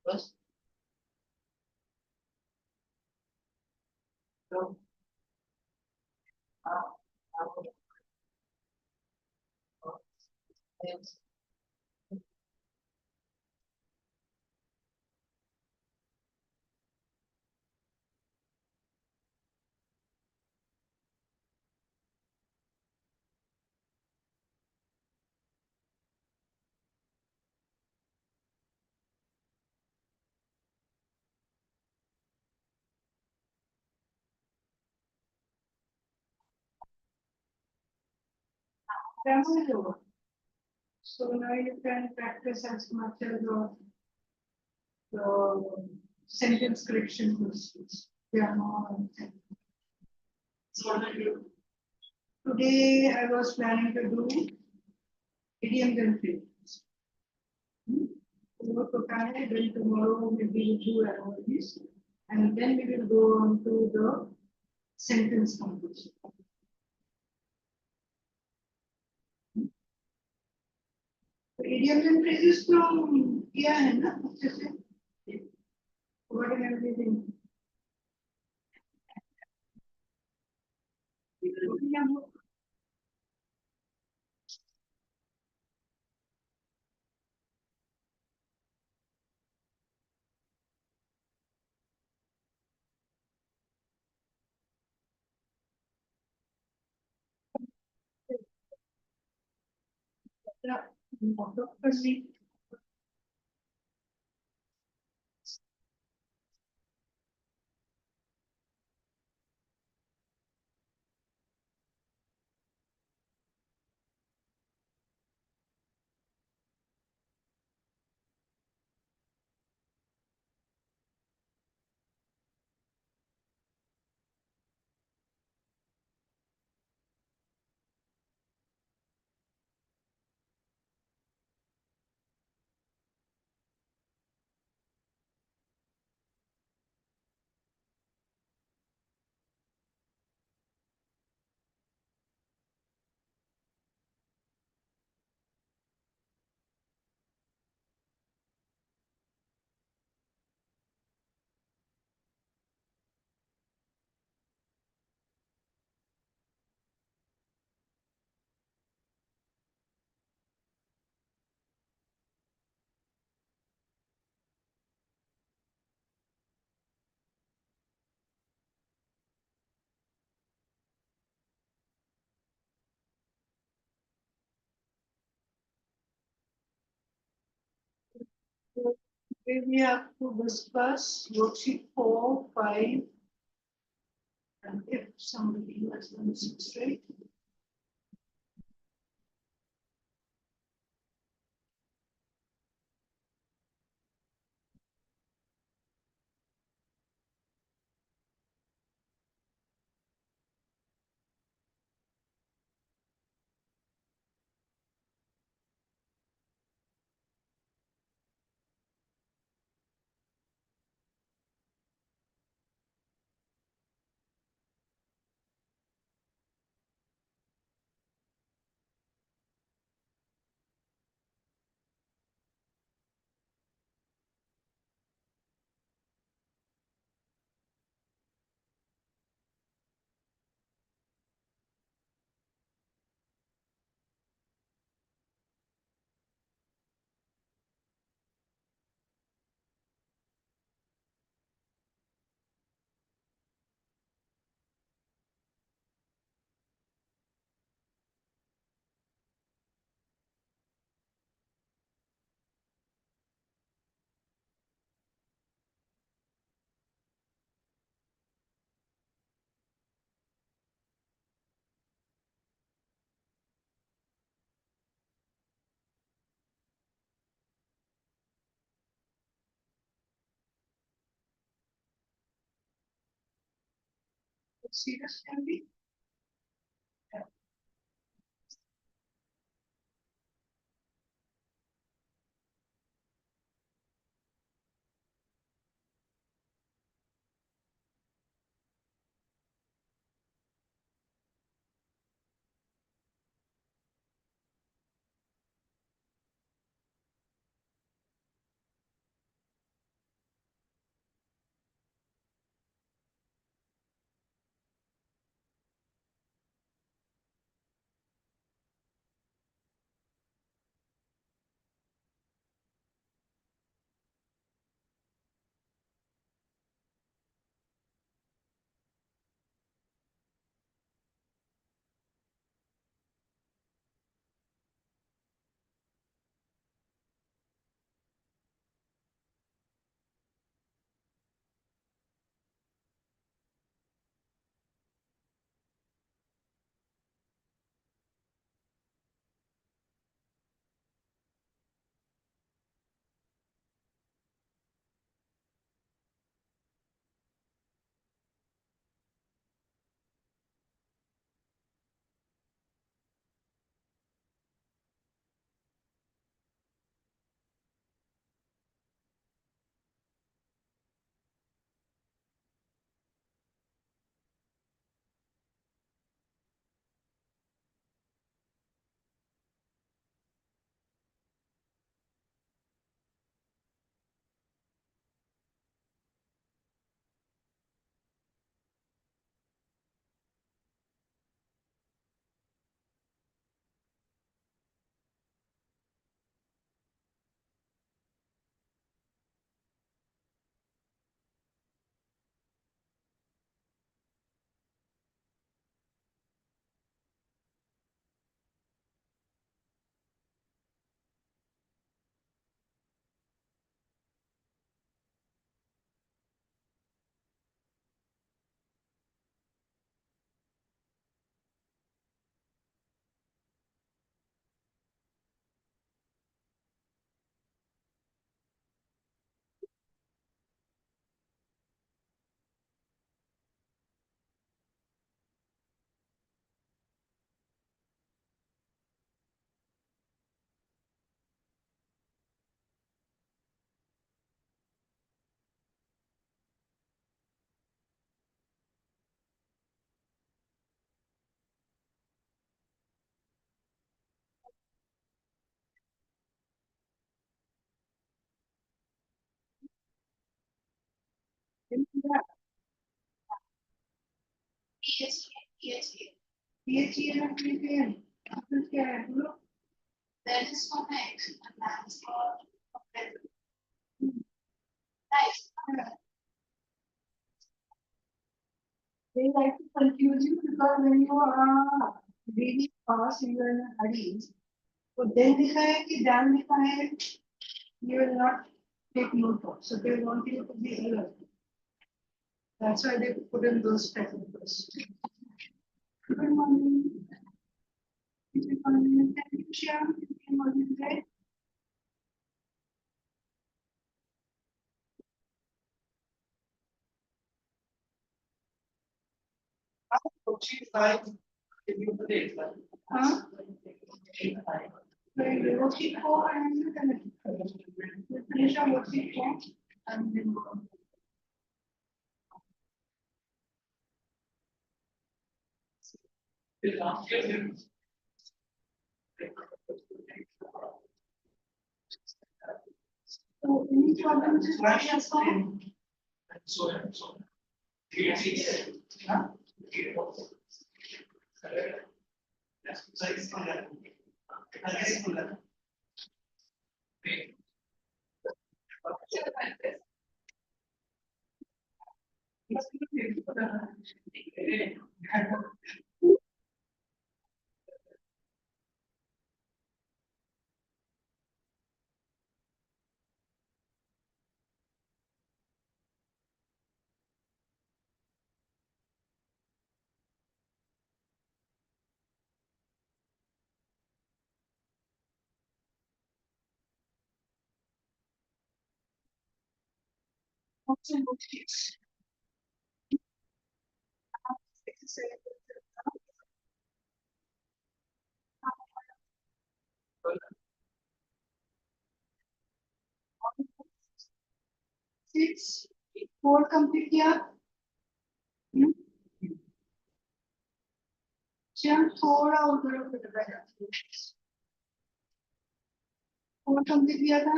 बस तो So now you can practice as much as the sentence correction questions. Yeah, no. So today I was planning to do idioms and phrases. Then tomorrow maybe we'll do analogies, and then we will go on to the sentence composition. Idioms and phrases तो किया है ना अच्छे से what and everything. Today we have to discuss worksheet 4, 5, and if somebody has done 6, right? Serious can be. That is for next, and that's for nice. They like to confuse you because when you are reading fast, you are in a hurry. तो then लिखा है कि down लिखा है, you will not take note of. So they want you to be alert. That's why they put in those technicals. Good morning. Good morning. Thank you, Shyam. Good morning, today. Huh? Worksheet 4 and we'll finish our worksheet 4 and then go. So any problems with this one? Six, 4 complete किया. चल थोड़ा उधर उधर बैठा. 4 complete किया था.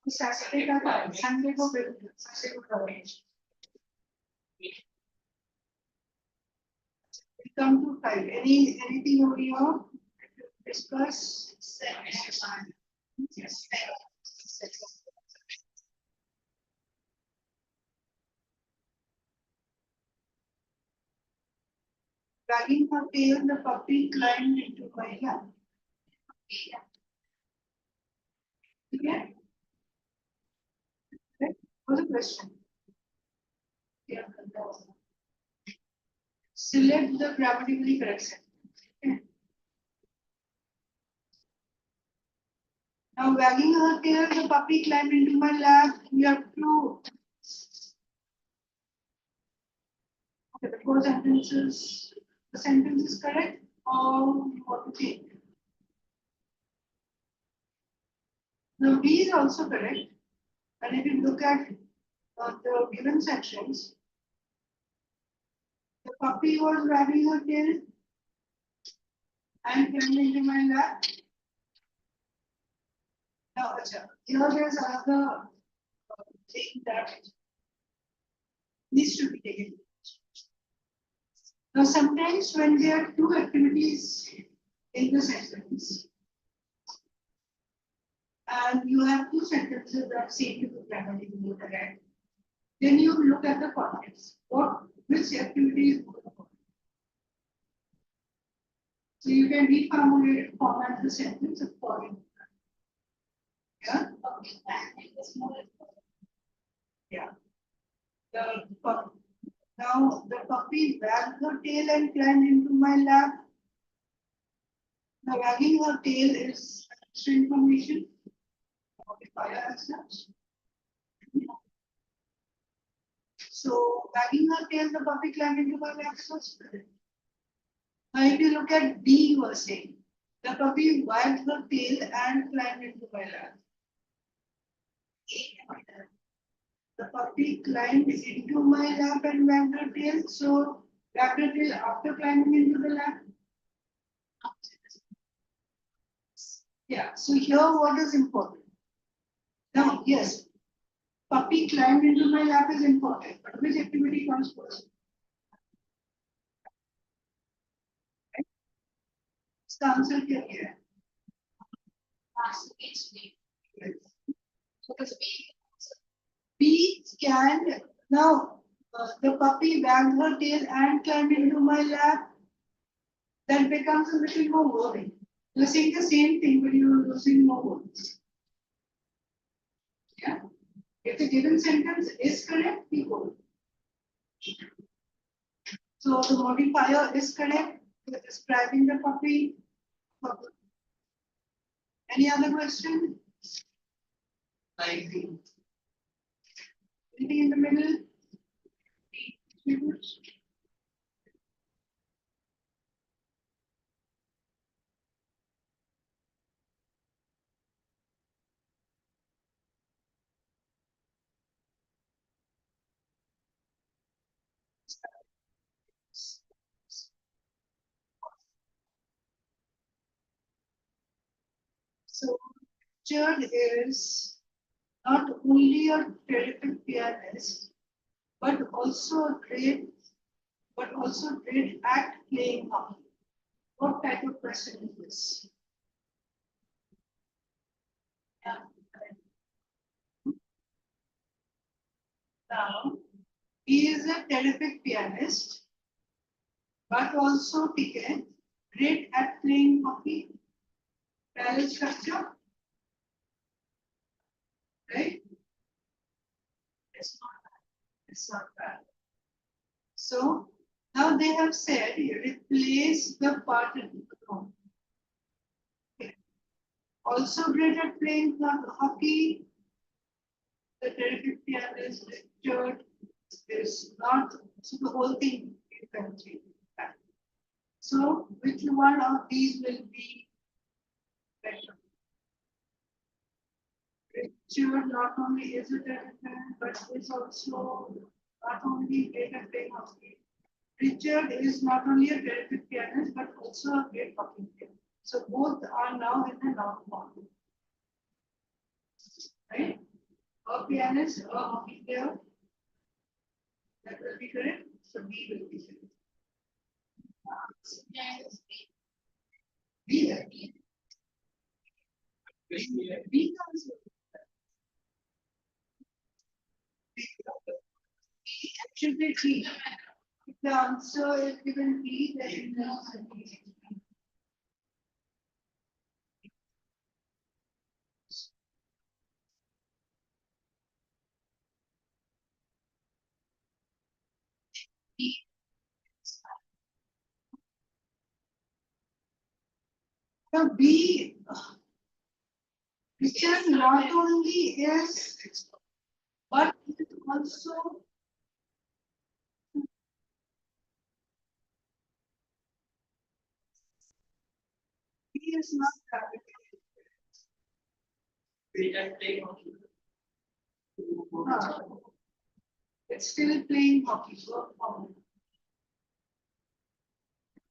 Saturday का था, Sunday को Sunday को करेंगे. Come to 5. Anything over here? Discuss. Yes. Wagging her tail, the puppy climbed into my lap. Okay. What's the question? Yeah. Select the grammatically correct sentence. Okay. Now, wagging her tail, the puppy climbed into my lap. You have to. Okay, the four sentences. The sentence is correct, or what to think? Now, B is also correct. And if you look at the given sections, the puppy was wagging her tail and climbed into my lap. Now, here there's another thing that needs to be taken. Now, sometimes when there are two activities in the sentence, and you have two sentences that seem to be grammatically correct, then you look at the context. Which activity is going on? So you can reformat the sentence accordingly. Yeah. Yeah. Now the puppy wagged her tail and climbed into my lap. Now wagging her tail is extra information. So wagging her tail, the puppy climbed into my lap. Now if you look at D, you are saying the puppy wagged her tail and climbed into my lap. The puppy climbed into my lap and wagged her tail. So wagged her tail after climbing into the lap. Yeah, so here what is important? Now, yes, puppy climbed into my lap is important, but which activity comes first? Right? इसका answer क्या है? Yes. So the B scanned. Now, the puppy wagged her tail and climbed into my lap. That becomes a little more worrying. You're saying the same thing, but you're using more words. Yeah. If the given sentence is correct, we go. So the modifier is correct. We're describing the puppy. Any other question? Anything in the middle? So Richard is not only a terrific pianist, but also great at playing hockey. What type of person is this? Yeah. Now, he is a terrific pianist, but also great at playing hockey. Parallel structure, right? It's not bad. It's not bad. So now they have said replace the part in the room. Okay. Also great at playing hockey. The terrific pianist Richard is not, so the whole thing is empty. So which one of these will be better? Richard not only is a terrific pianist, but is also not only great at playing hockey. Richard is not only a terrific pianist, but also a great hockey player. So both are now in the noun form. Right? A pianist, a hockey player. That will be correct. So B will be correct. B comes with should be B. If the answer is given B, then it must be. So B, Richard not only is, but it also B is not it's still playing hockey. So,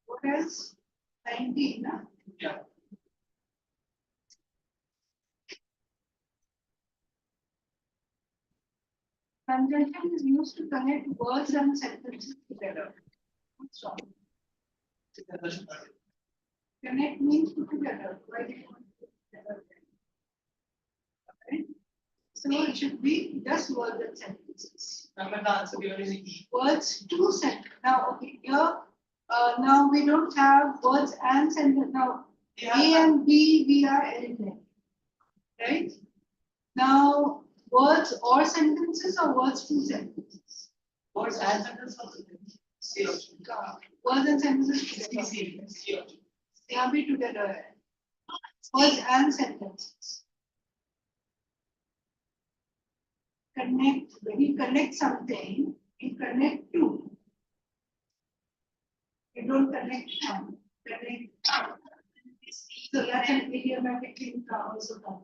what else? 19. Huh? Yeah. Conjunction is used to connect words and sentences together. What's wrong? Connect means put together. Why do you want to put together? Okay. So it should be just words and sentences. The answer given is E. Words to sentence. Now, okay, here, now we don't have words and sentence. Now, A and B, we are eliminating. Right? Now, words or sentences or words to sentences? Words and sentences or sentences? Words and sentences together. They are be together. Words and sentences. Connect, when you connect something, you connect two. You don't connect one. Connect. So that's an idiomatic thing also comes.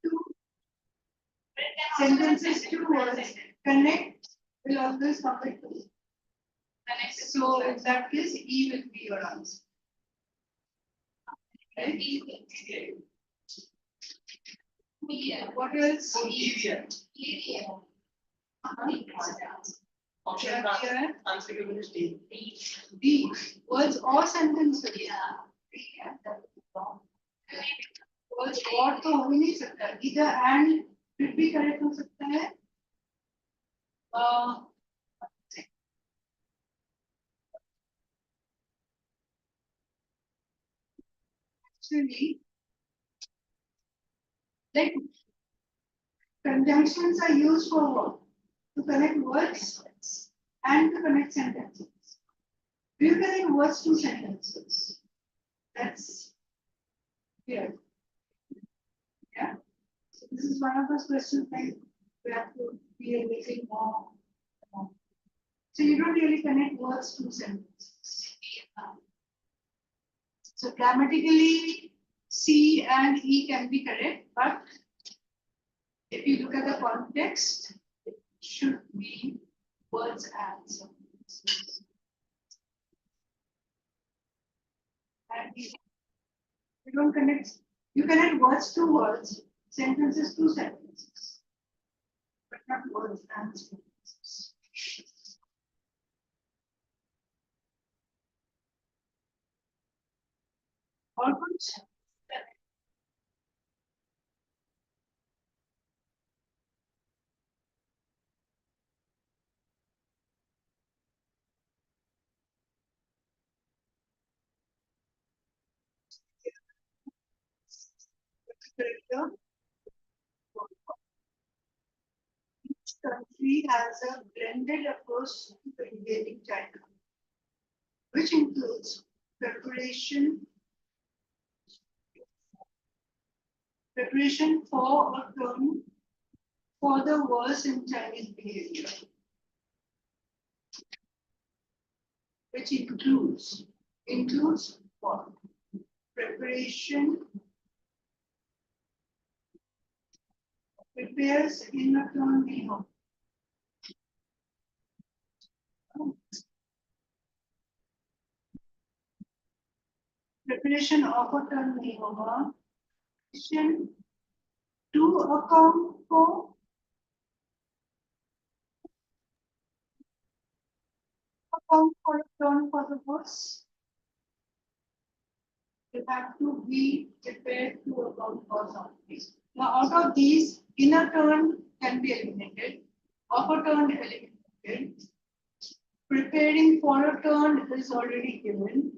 Two sentences, two words. Connect will always come with two. So in that case, E will be your answer. Right? What else? Option answer given is D. D. Words or sentences. Words or तो हो ही नहीं सकता. Either and फिर भी correct हो सकता है. Actually, like conjunctions are used for what? To connect words and to connect sentences. Do you connect words to sentences? That's clear. Yeah. So this is one of those questions that we have to be a little more. So you don't really connect words to sentences. So grammatically, C and E can be correct, but if you look at the context, it should be words and sentences. And you don't connect, you connect words to words, sentences to sentences, but not words and sentences. All good? Each country has a blended approach to regulating China, which includes preparation for a term for the worse in Chinese behavior, which includes what? Prepares in a term behavior. Preparation of a term behavior to account for a term for the worse. You have to be prepared to account for something. Now, out of these, inner turn can be eliminated, upper turn eliminated, preparing for a turn is already given,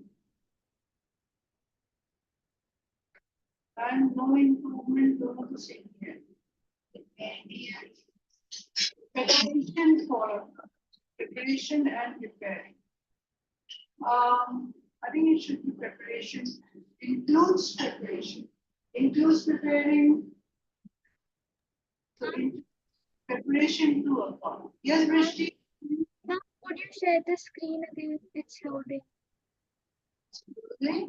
and no improvement दोनों तो same है. Preparation and preparing. I think it should be preparation. Includes preparation. Includes preparing. So preparation to account. Yes, Brishti? Now, could you share the screen again? It's loading. Okay.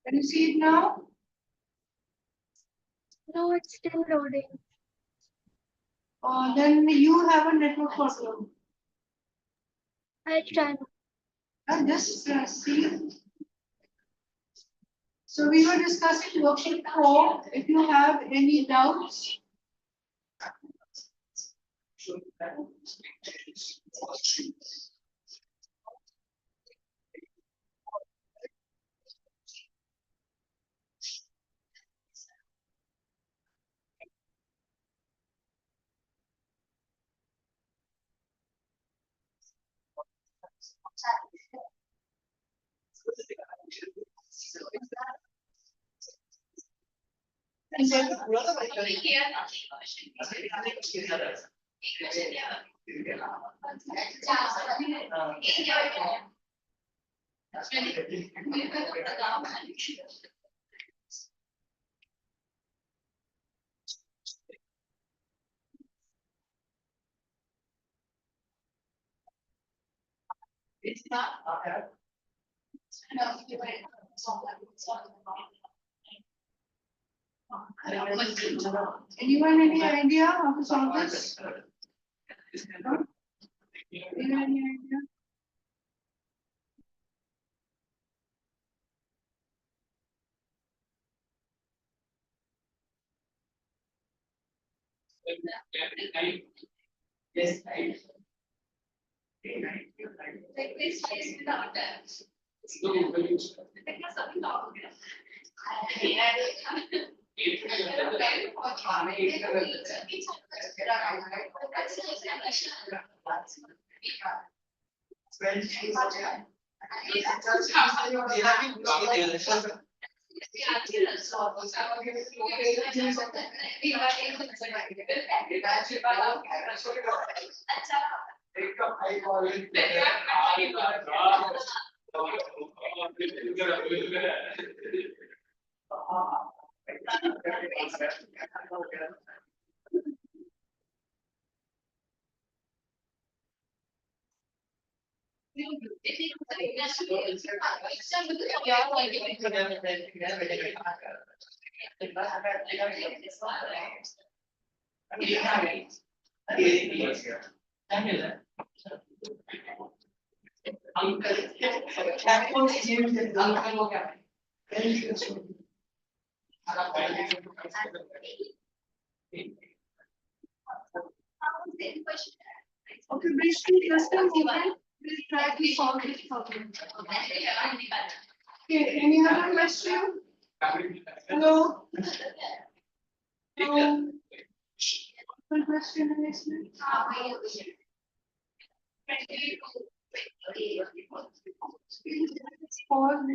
Can you see it now? No, it's still loading. Then you have a network problem. I'll try. Just see. So we were discussing worksheet 4. If you have any doubts. It's not. Anyone any idea how to solve this? No? Anyone any idea? Yes, I. Like this place without that. Okay, basically, just a moment. We'll try to solve this problem. Okay, any other question? Hello? No. One question is pause.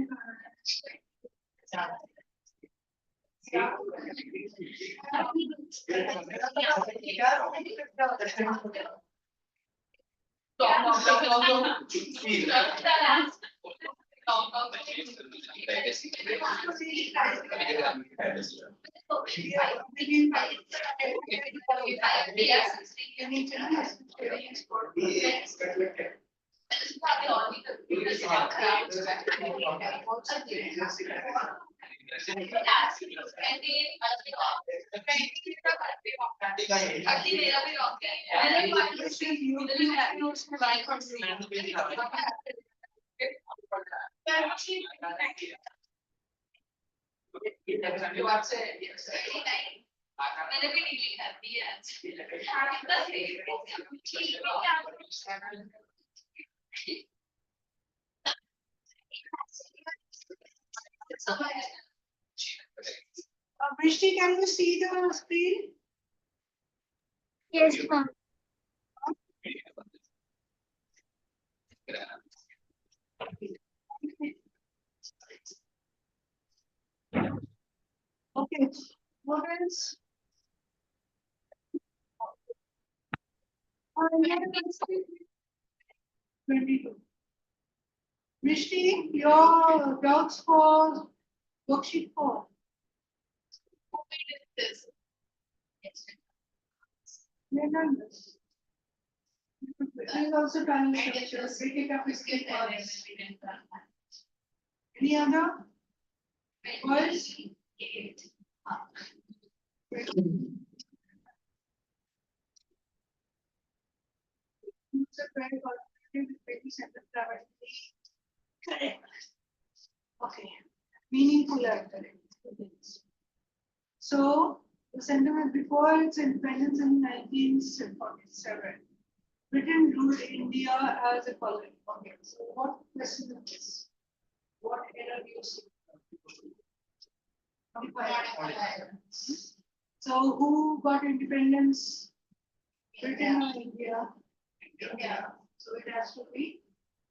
Vrishti, can you see the screen? Yes, ma'am. Okay, what else? Yeah, 22. Vrishti, your doubts for worksheet 4. Yeah, done this. Please also try and break it up with scale points. Any other? Boys? Correct. Okay. Meaningful correct. So the sentiment before its independence in 1947, Britain ruled India as a colony. Okay. So what question is this? What error do you see? So who got independence? Britain or India? India. So it has to be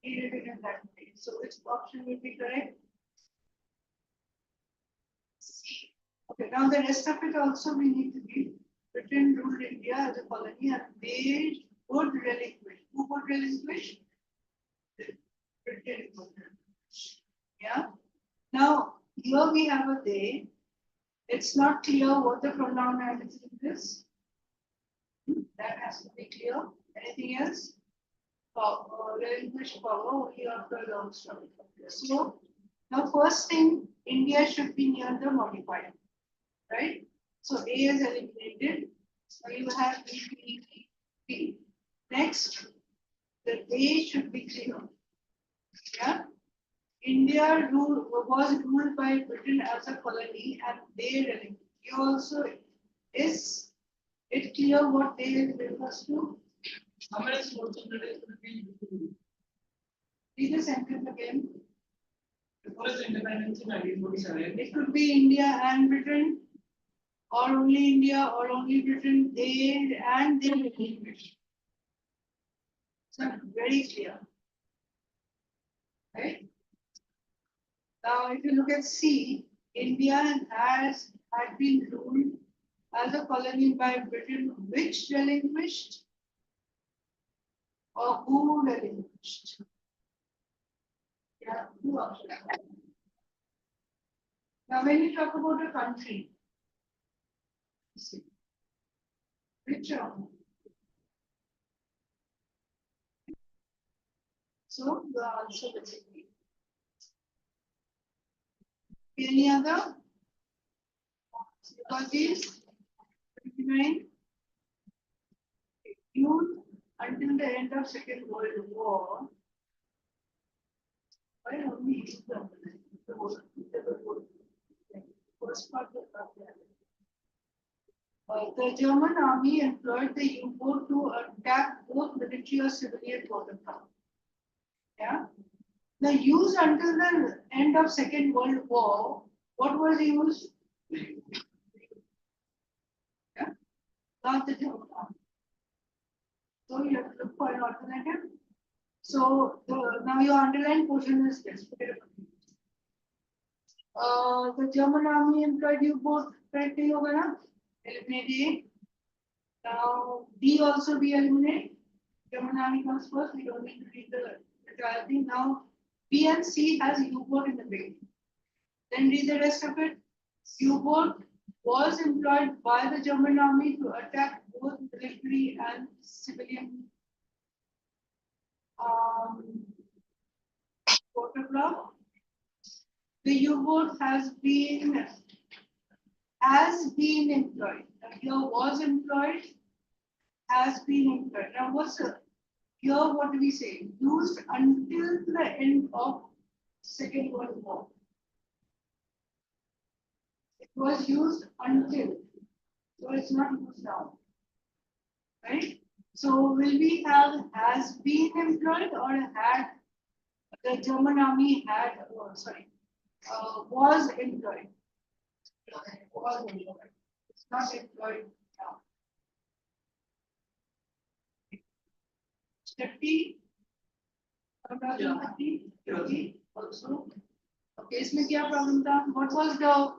rewritten in that way. So which option will be correct? Okay, now the rest of it also we need to be Britain ruled India as a colony and they would relinquish. Who would relinquish? Britain would relinquish. Yeah. Now here we have a they. It's not clear what the pronoun is in this. That has to be clear. Anything else? power, relinquish power only after a long struggle. So the first thing, India should be near the modifier, right? So A is eliminated. So you have B, B, B, B. Next, the A should be 0. Yeah. India was ruled by Britain as a colony and they relinquished. You also, is it clear what they refers to? Read the sentence again. Before its independence in 1947, It could be India and Britain, or only India, or only Britain. They and they relinquished. So very clear, right? Now, if you look at C, India had been ruled as a colony by Britain, which relinquished or who relinquished? Yeah, who option? Now, when you talk about a country, which one? So the answer will be any other? Difficulties? 29. June until the end of Second World War. Why only the first part of the German army employed the U-boat to attack both military or civilian watercraft. Yeah. The use until the end of Second World War, what was used? Yeah. Not the German army. So you have to look for an alternative. So now your underlined portion is this. The German army employed U-boat, correctly, eliminate A. Now D also be eliminated. German army comes first. We don't need to read the entire thing. Now B and C has U-boat in the beginning. Then read the rest of it. U-boat was employed by the German army to attack both military and civilian watercraft. The U-boat has been employed. Here was employed, has been employed. Now what's here? What do we say? Used until the end of Second World War. It was used until, so it's not used now, right? So will we have has been employed or had? The German army had, was employed. Was employed. It's not employed now. 30. Also. Okay, इसमें क्या problem था? What was the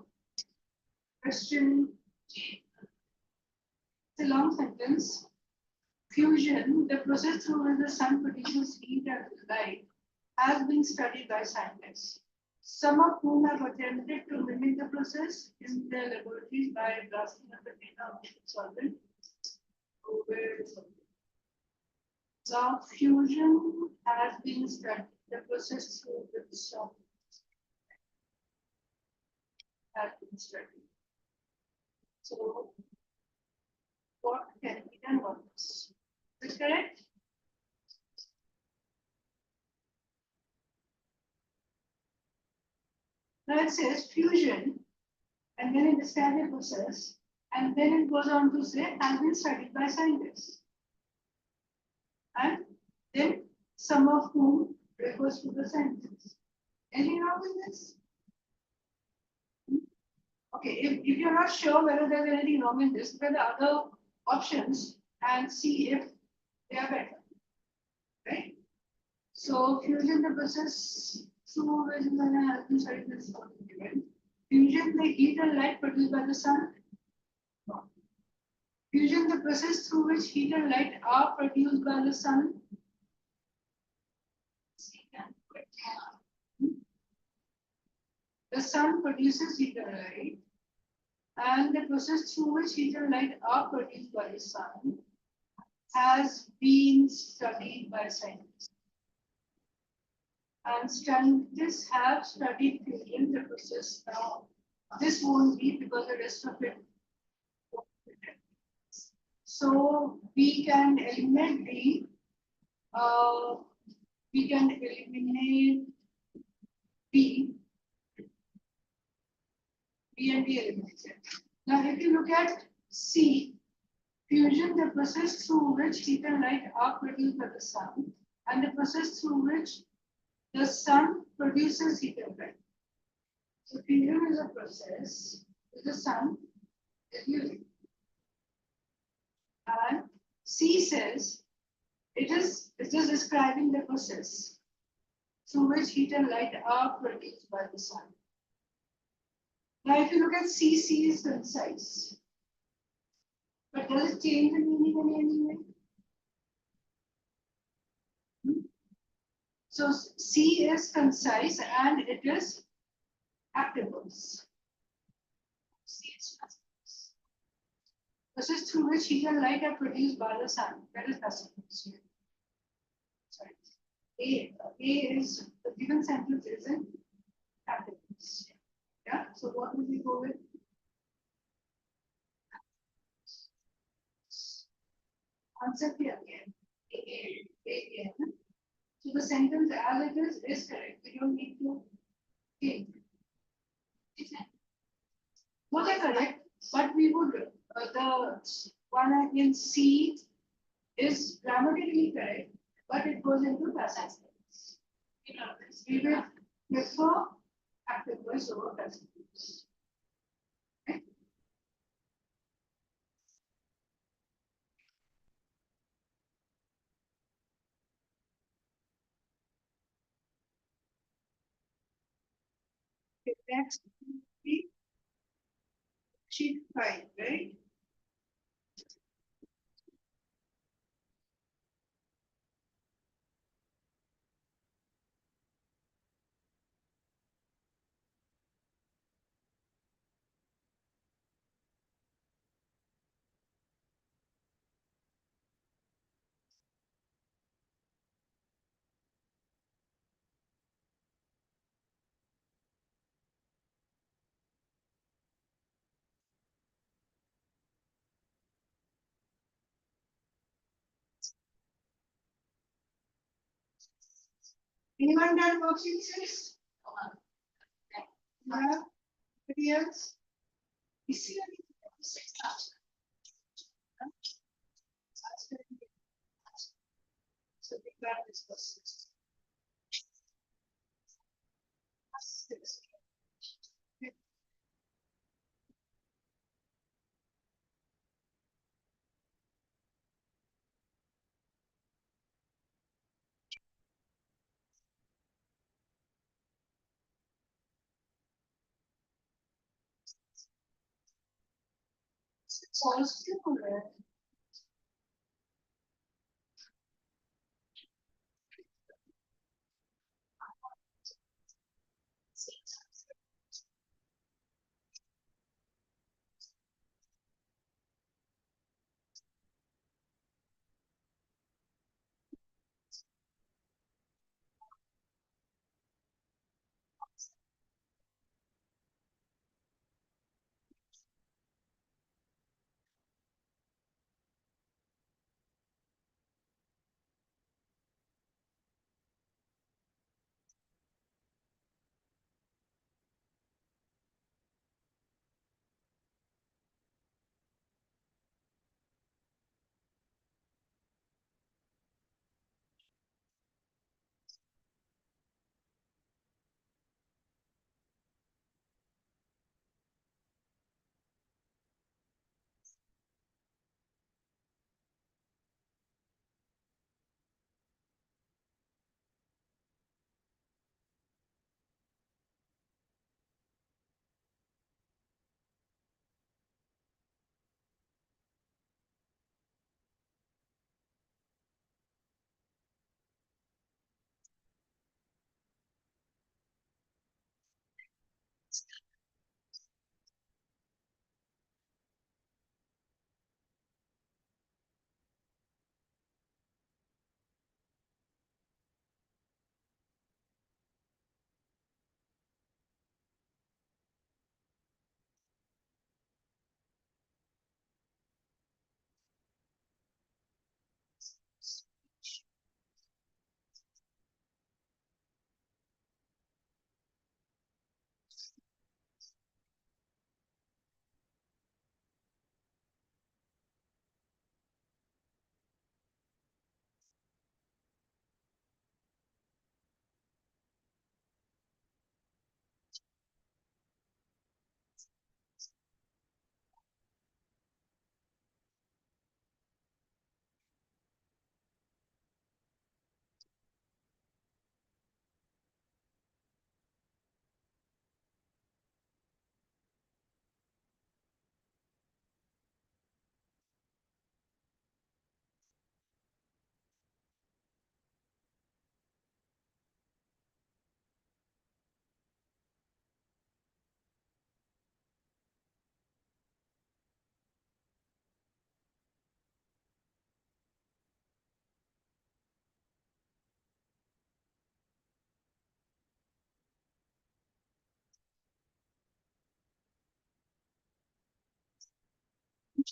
question? It's a long sentence. Fusion, the process through which the sun produces heat and light, has been studied by scientists, some of whom have attempted to mimic the process in their laboratories by blasting a container of solvent. So fusion has been studied, the process through which some has been studied. So what can be done about this? Is this correct? Now it says fusion, and then it describes the process, and then it goes on to say has been studied by scientists. And then some of whom refers to the scientists. Anything wrong with this? Okay, if you're not sure whether there's anything wrong in this, look at the other options and see if they are better. Right? So fusion the process through which has been studied this given. Fusion the heat and light produced by the sun. No. Fusion the process through which heat and light are produced by the sun. The sun produces heat and light, and the process through which heat and light are produced by the sun has been studied by scientists. And scientists have studied fusion, the process now. This won't be because the rest of it. So we can eliminate B. We can eliminate B. B and B eliminated. Now, if you look at C, fusion, the process through which heat and light are produced by the sun, and the process through which the sun produces heat and light. So fusion is a process with the sun is using. And C says it is just describing the process through which heat and light are produced by the sun. Now, if you look at C, C is concise. But does it change the meaning in any way? So C is concise and it is active verbs. C is concise. Process through which heat and light are produced by the sun. That is passive verbs here. Sorry. A is the given sentence is in active verbs. Yeah. So what will we go with? Answer here again. Again. So the sentence as it is correct. We don't need to change. Both are correct, but we would the one in C is grammatically correct, but it goes into passive tense. We will prefer active voice over passive voice. Okay. Okay, next sheet 5, right? Anyone done worksheet 6? Yeah. Anybody else? You see anything? So we got this for 6. 6. So still correct.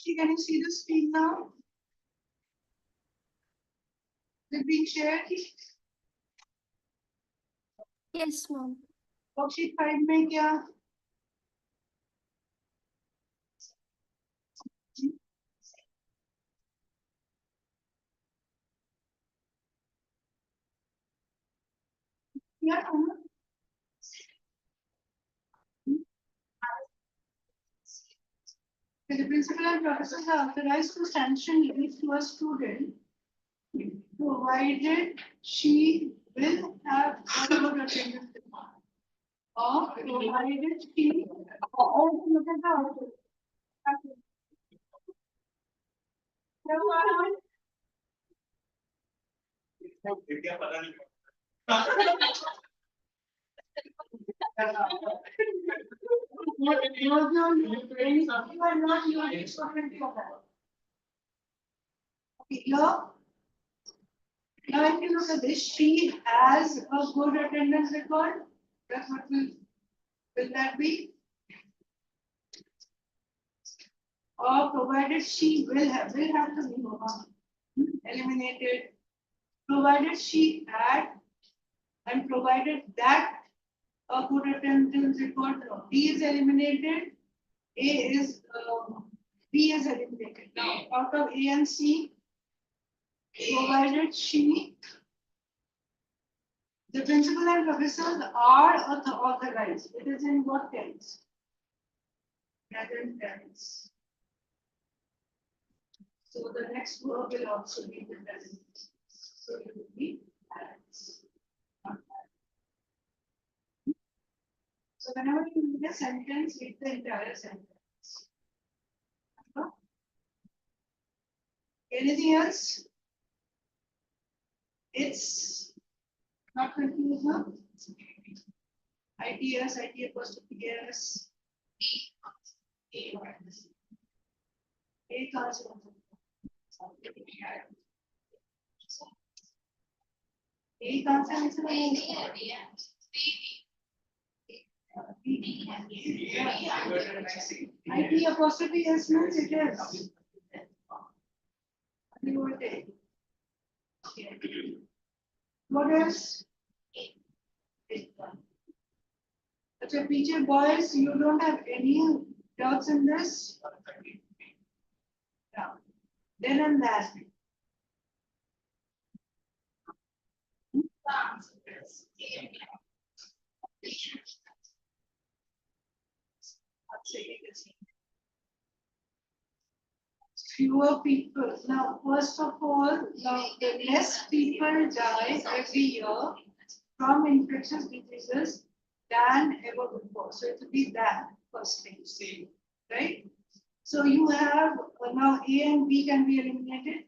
Can you see the screen now? Is it being shared? Yes, ma'am. Worksheet 5 में क्या? क्या था ना? The principal and professors are authorized to sanction leave to a student provided she will have good attendance or provided she look at the output. You are not using student for that. Okay, now if you look at this, she has a good attendance record. That's what will that be? Or provided she will have to be eliminated. Provided she had and provided that a good attendance record, D is eliminated, B is eliminated. Now out of A and C, provided she, the principal and professors are authorized. It is in what tense? Present tense. So the next verb will also be the present. So it will be has. So whenever you read a sentence, read the entire sentence. Anything else? It's not confusing. ITS, IT apostrophe S. A consonant. A consonant is IT apostrophe S means it is. What else? Okay, PJ boys, you don't have any doubts in this? Yeah. Then and that. Fewer people. Now, first of all, the less people die every year from infectious diseases than ever before. So it will be that first thing, right? So you have now A and B can be eliminated.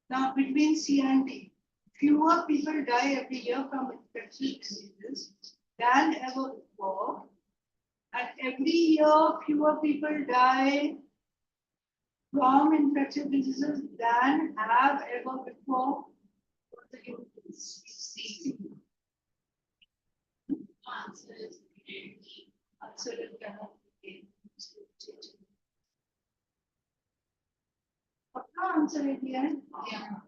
Now between C and D, fewer people die every year from infectious diseases than ever before. And every year, fewer people die from infectious diseases than have ever before. What the unit is? C. Answer is cannot be. What the answer is here? Yeah.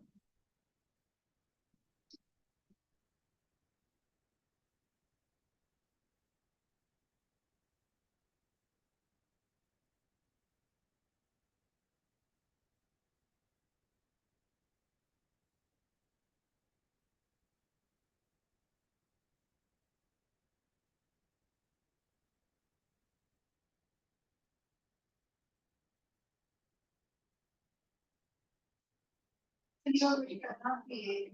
Cannot be.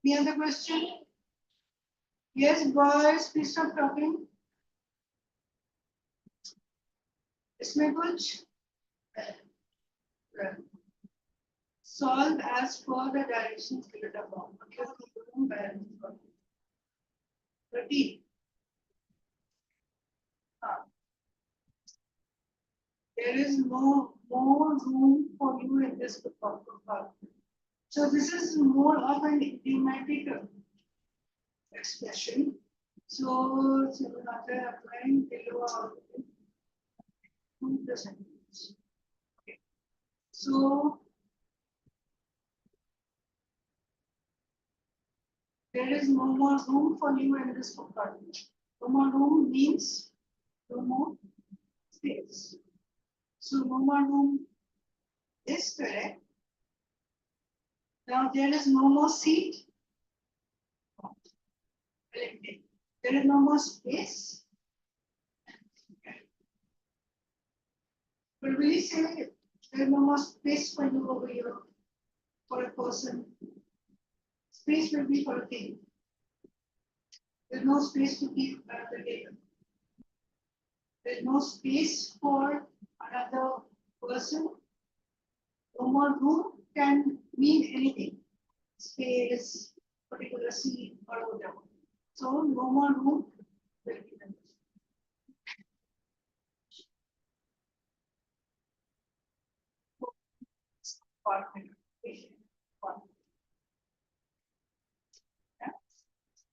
Any other question? Yes, boys, please stop talking. इसमें कुछ solve as per the directions given above. Okay, 30. There is no more room for you in this compartment. So this is more of an idiomatic expression. So after applying below our the sentence. Okay. So there is no more room for you in this compartment. No more room means no more space. So no more room is correct. Now there is no more seat. There is no more space. But will you say there is no more space for you over here for a person? Space will be for a thing. There's no space to keep another data. There's no space for another person. No more room can mean anything. Space, particular seat, or whatever. So no more room will be the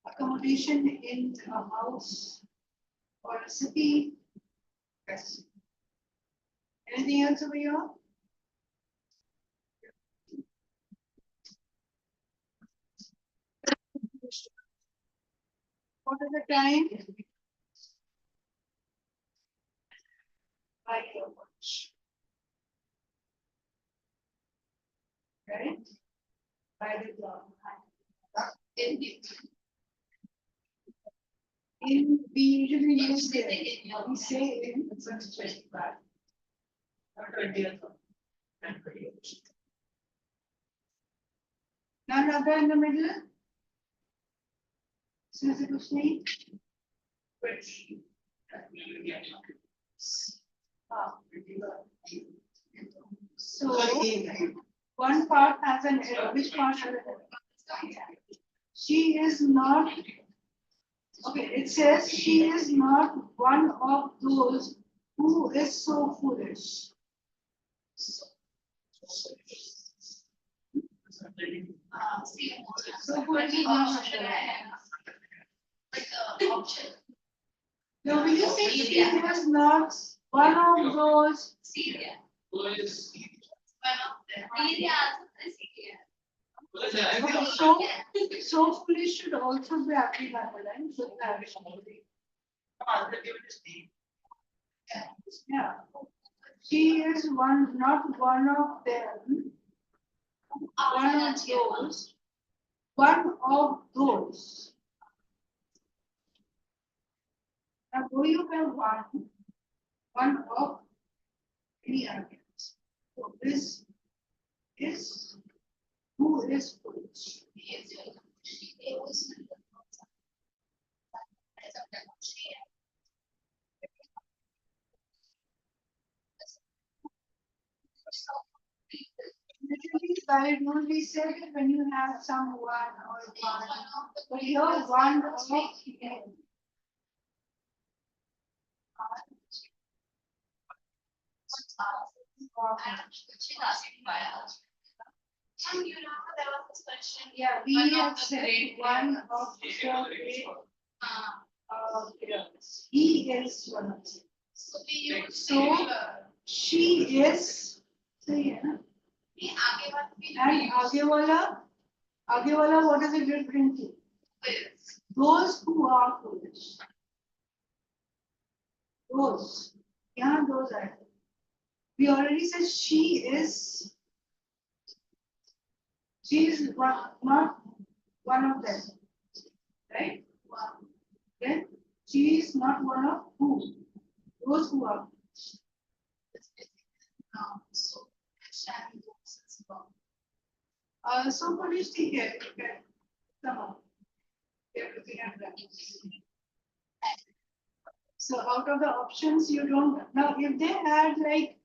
accommodation in a house or a city. Yes. Anything else over here? What is the time? By your watch. Right? By the clock. In we usually use it. We say in 25. None other in the middle? Since it was me? So one part has an error. Which part has an error? She is not. Okay, it says she is not one of those who is so foolish. So foolish is not no, will you say she is not one of those? Okay, so foolish should also be applicable and should have yeah. She is one, not one of them. One of those. One of those. Now, do you have one of any arguments? So this is who is foolish. Usually, by rule, we say that when you have someone or one, but here one of them. Yeah, we have said one of the he is one of them. So she is. So yeah. And आगे वाला, what is it referring to? Those who are foolish. Those. Yeah, those are. We already said she is not one of them. Right? Then she is not one of who? Those who are. So foolish take care. Okay. Come on. So out of the options, you don't now if they had like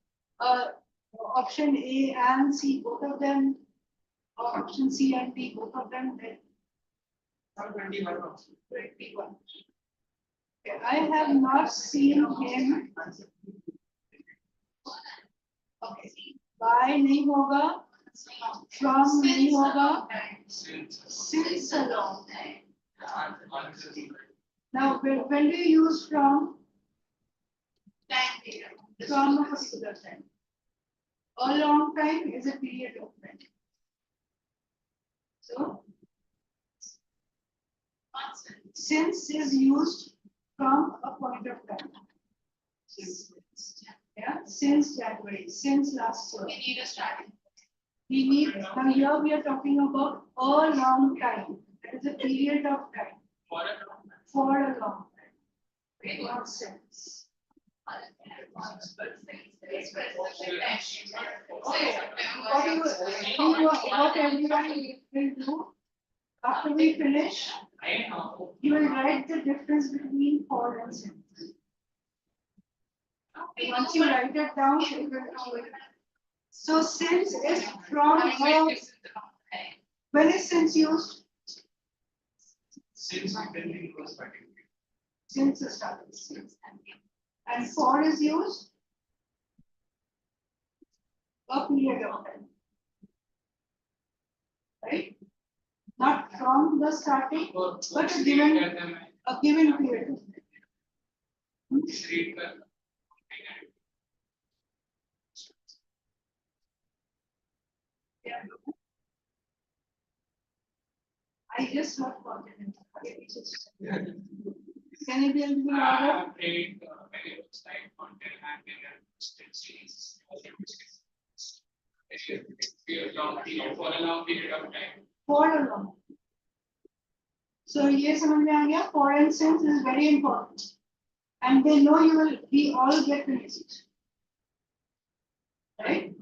option A and C, both of them, or option C and D, both of them, then 21. Okay, I have not seen him. Okay, by नहीं होगा, from नहीं होगा, since along. Now, when do you use from? Time period. From a particular time. A long time is a period of time. So, since is used from a point of time. Yeah, since January, since last year. We need a starting. We need, now here we are talking about a long time. That is a period of time. For a long time. It makes sense. Okay. What everybody will do after we finish, you will write the difference between for and since. Once you write it down, you will know it. So since is from when is since used? Since depending on starting. Since the starting. And for is used a period of time. Right? Not from the starting, but a given period of time. Yeah. I just not confident. Can you be a little louder? For a long. So ये समझ में आ गया. For and since is very important, and they know you will. We all get the message, right?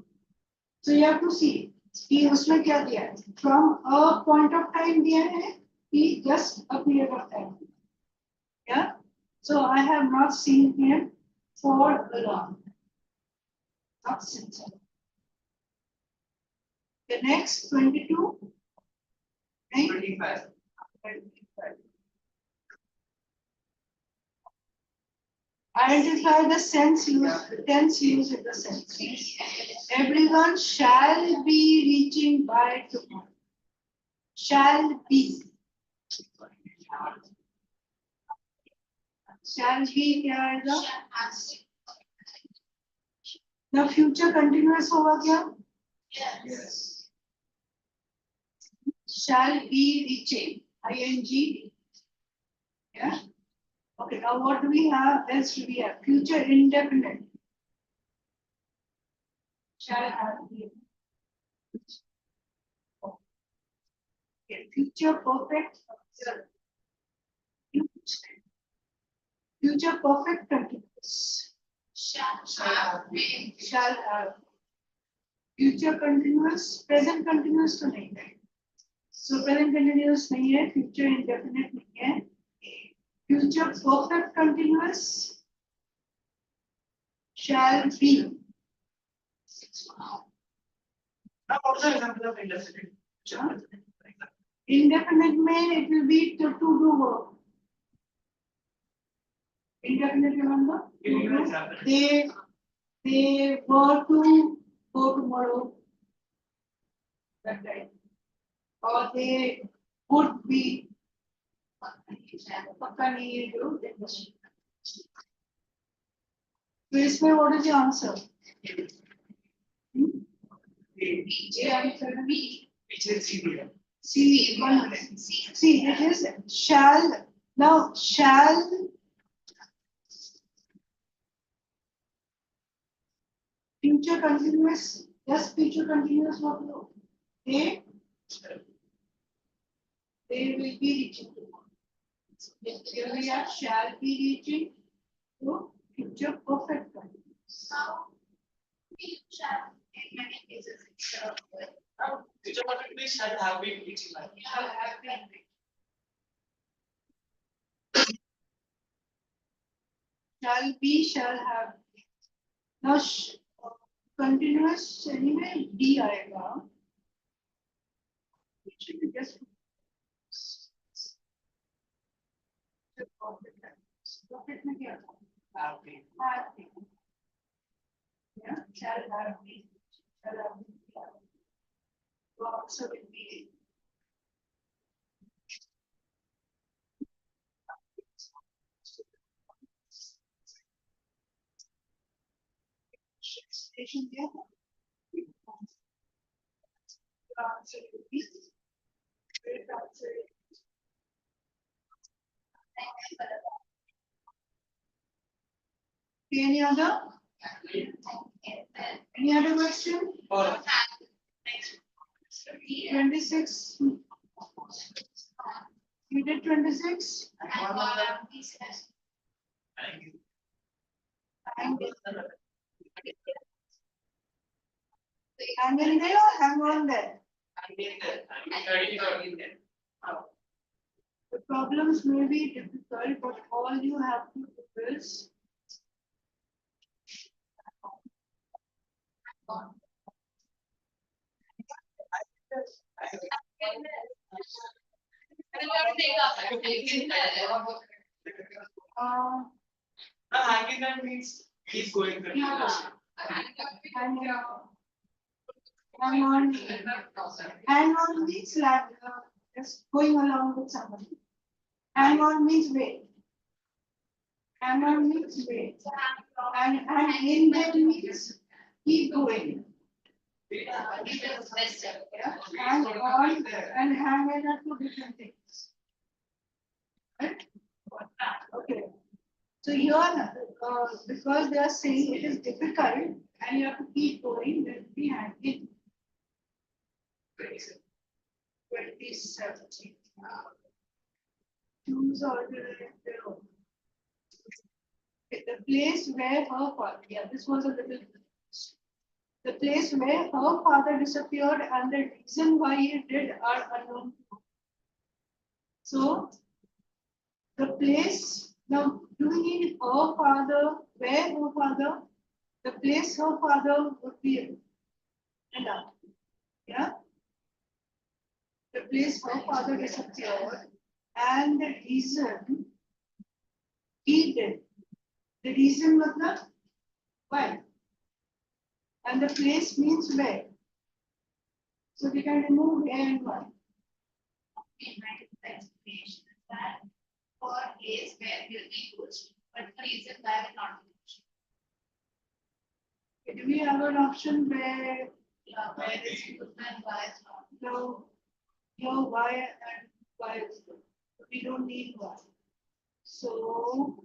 So you have to see. कि उसमें क्या दिया है? From a point of time दिया है कि just a period of time. Yeah. So I have not seen him for a long. Not since. The next 22. 25. Identify the tense use in the sentence. Everyone shall be reaching by tomorrow. Shall be. Shall be क्या आएगा? The future continuous होगा क्या? Yes. Shall be reaching. ING. Yeah. Okay, now what do we have? Else we have future indefinite. Shall have been. Okay, future perfect. Future perfect continuous. Shall have been. Shall have. Future continuous. Present continuous तो नहीं है. So present continuous नहीं है. Future indefinite नहीं है. Future perfect continuous shall be. Now, what's the example of indefinite? Indefinite में it will be to do work. Indefinite remember? Give me an example. They were to go tomorrow. That right. Or they would be. पक्का नहीं है जो. तो इसमें what is the answer? See, it is shall. Now, shall future continuous, just future continuous what no? They will be reaching tomorrow. Here we are shall be reaching to future perfect continuous. How we shall in many cases Future perfect means shall have been reaching. Shall have been. Shall be, shall have. Now, continuous anyway, D आएगा. Which we just perfect में क्या था? Have been. Have been. Yeah, shall have been. Shall have been. So also will be. presentation there. Answer will be great answer. Any other? Any other question? 26. You did 26? Hang in there or hang on there? The problems may be difficult, but all you have to do is Hanging means he's going to hang on. Hang on means like just going along with somebody. Hang on means wait. Hang on means wait. And in that means keep going. Yeah? Hang on and hang on are two different things. Right? Okay. So here, because they are saying it is difficult and you have to keep going, then we hanging. 2017. Choose alternate. The place where her father, yeah, this was a little. The place where her father disappeared and the reason why he did are unknown. So, the place, now, do we need her father, where her father? The place her father would be enough. Yeah? The place her father disappeared and the reason he did. The reason was not why. And the place means where. So we can remove where and why. Explanation is that for place where will be used, but the reason why will not be used. Do we have an option where Where is used and why is not? no why and why is good? We don't need why. So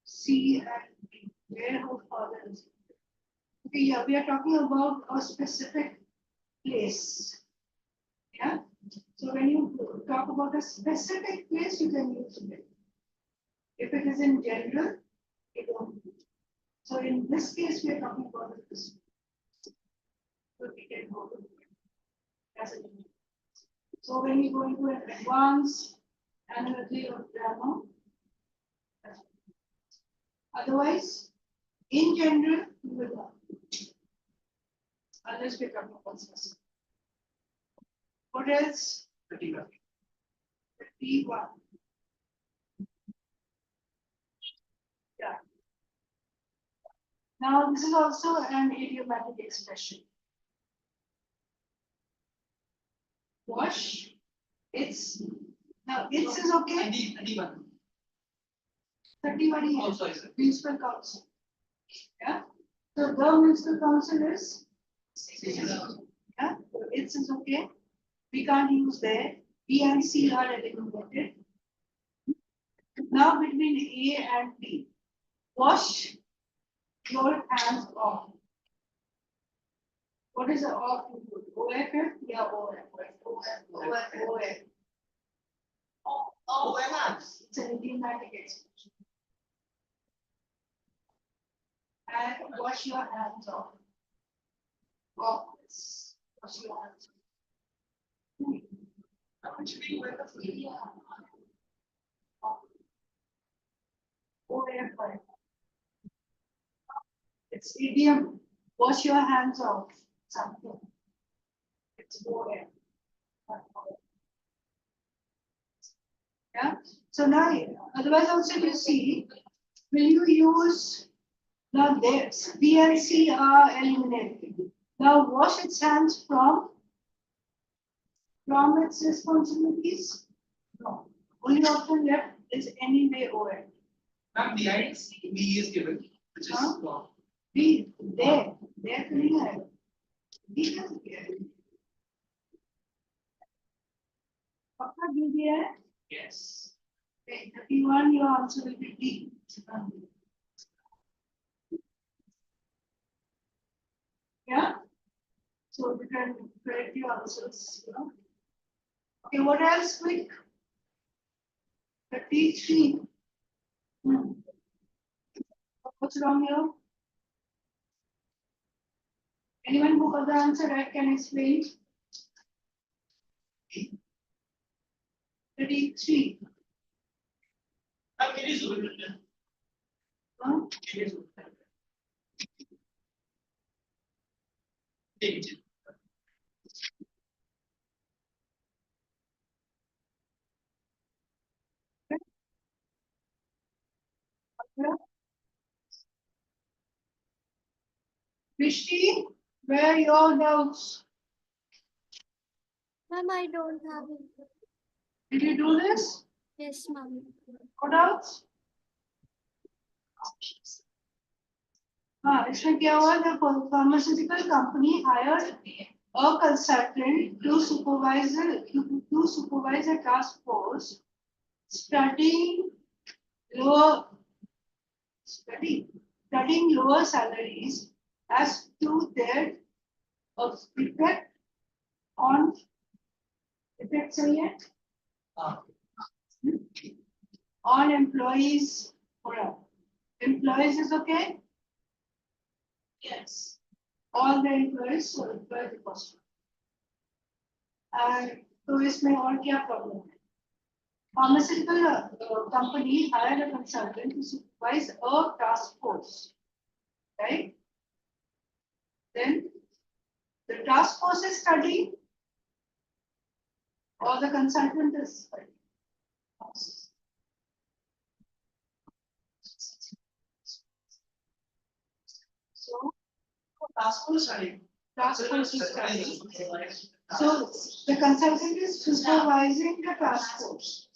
C and B, where her father is. Okay, yeah, we are talking about a specific place. Yeah. So when you talk about a specific place, you can use it. If it is in general, you don't. So in this case, we are talking about this. So we can go to as a. So when you go into an advanced analogy of grammar, otherwise, in general, you will not. Unless we come about specific. What else? 31. 31. Yeah. Now, this is also an idiomatic expression. Wash. It's now it's is okay. 31. 31 Oh, is sorry, sir. municipal council. Yeah. So the municipal council is yeah. So it's is okay. We can't use there. B and C are eliminated. Now between A and B, wash your hands off. What is the off? OF? Yeah, OF. OF. Oh, well, It's an idiomatic expression. And wash your hands off. Off this. Wash your hands off. OF. It's idiom. Wash your hands off something. It's OF. Yeah. So now, otherwise also you see, will you use now this B and C are eliminated. Now wash its hands from its responsibilities? No. Only option left is anyway OF. Ma'am, behind B is given, which is Huh? wrong. B there नहीं है B कैसे किया है पक्का B दिया है Yes. 31 your answer will be D. Yeah. So you can correct your answers. You know? Okay, what else quick? 33. What's wrong here? Anyone who got the answer right can explain? 33. अब मेरी जरूरत है Huh? मेरी जरूरत है ठीक है Vishti, where are your doubts? Ma'am, I don't have it. Did you do this? Yes, ma'am. What else? इसमें क्या हुआ? The pharmaceutical company hired a consultant to supervise a task force studying lower studying lower salaries as to their effect on effect on employees. Employees is okay. Yes. All the employees, so employee the cost. And तो इसमें और क्या problem है? Pharmaceutical company hired a consultant to supervise a task force, right? Then the task force is studying, or the consultant is studying. So task force study task force is studying. So the consultant is supervising the task force.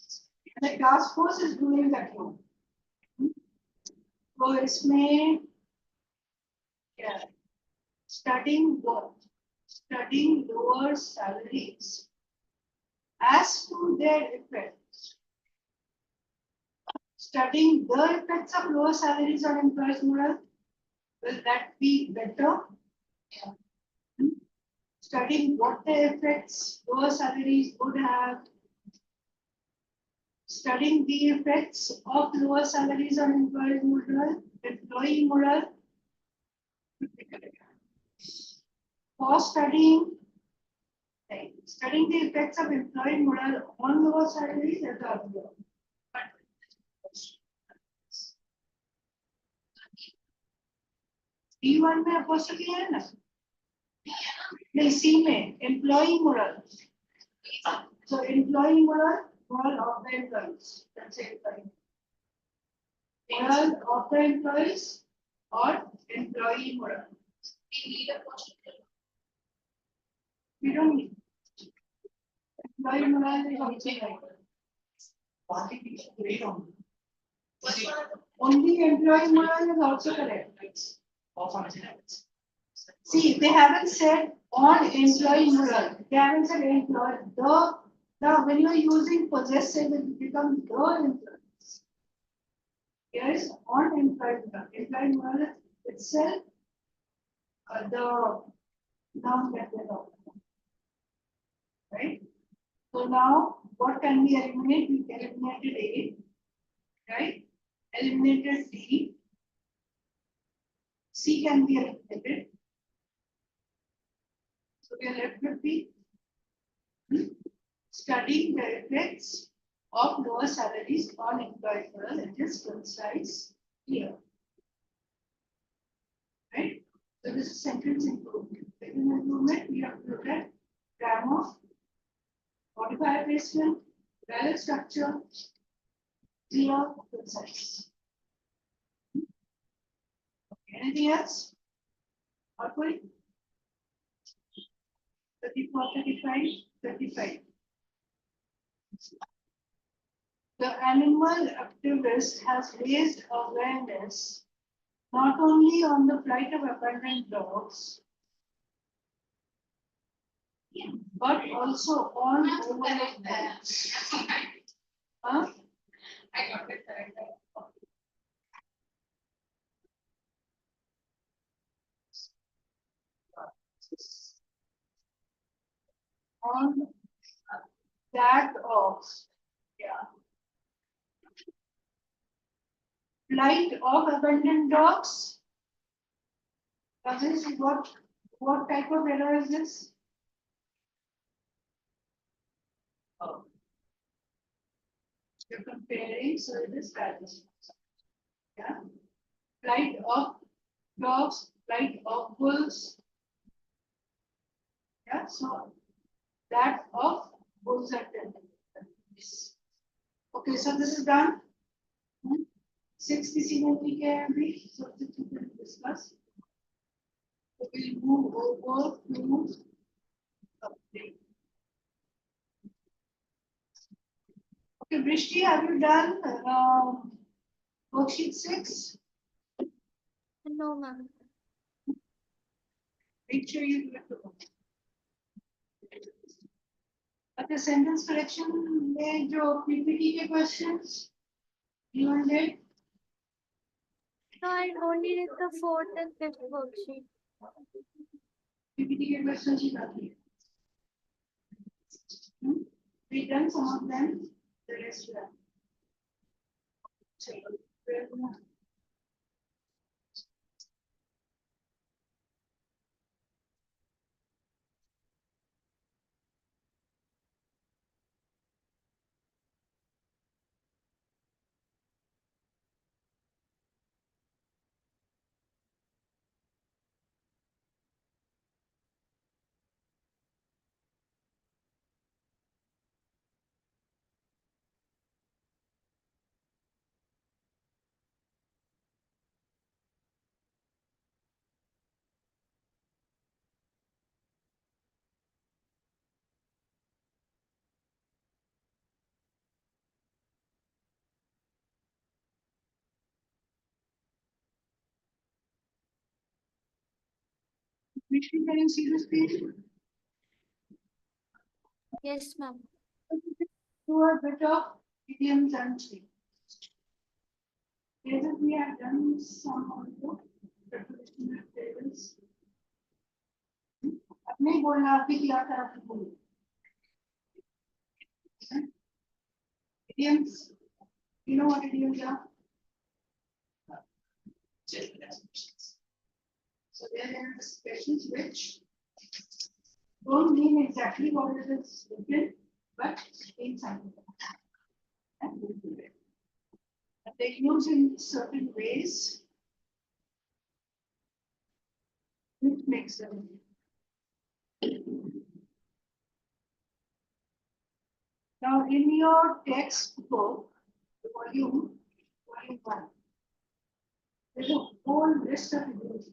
The task force is doing that work. So इसमें क्या है? Studying what? Studying lower salaries as to their effects. Studying the effects of lower salaries on employees' morale. Will that be better? Yeah. Studying what the effects lower salaries would have. Studying the effects of lower salaries on employee morale. For studying the effects of employee morale on lower salaries as well. D1 में apostrophe है ना? नहीं C में employee morale. So employee morale of the employees. That's it. Morale of the employees or employee morale. We need a apostrophe. We don't need. Employee morale is also right. बाकी पीछे great on What's one of the Only employee morale is also correct. of function habits. See, they haven't said on employee morale. They haven't said employee. The when you are using possessive, it becomes the employees. Yes, on employee morale. Employee morale itself, the noun that we are talking about. Right? So now, what can we eliminate? We eliminated A, right? Eliminated D. C can be eliminated. So we are left with B. Studying the effects of lower salaries on employee morale. It is concise here. Right? So this is sentence improvement. Second improvement, we have to look at grammar, modifier placement, value structure, clear, concise. Okay, anything else? Output? 34, 35, 35. The animal activist has raised awareness not only on the flight of abandoned dogs, but also on overlooked dogs. Huh? I got it correct. On that of, yeah, flight of abandoned dogs. This is what type of error is this? Oh. You're comparing, so it is balance. Yeah. Flight of dogs, flight of bulls. Yeah, so that of bulls and tendencies. Okay, so this is done. 60 CMP KMB, so this we can discuss. So we'll move over to update. Okay, Brishti, have you done worksheet 6? No, ma'am. Make sure you do it. Okay, sentence correction में जो PPT के questions you and did. No, I only did the fourth and fifth worksheet. PPT के questions ही बाकी है. We done some of them. The rest we have. चलो. Brishti, can you see this page? Yes, ma'am. Do a bit of idioms and things. Later we have done some of the prepositional tables. अब नहीं बोलना अभी क्या कर आप बोलो. Idioms. You know what idioms are? So there are expressions which don't mean exactly what it is written, but mean something. And they use in certain ways, which makes them. Now, in your textbook, the volume 1, there's a whole list of idioms.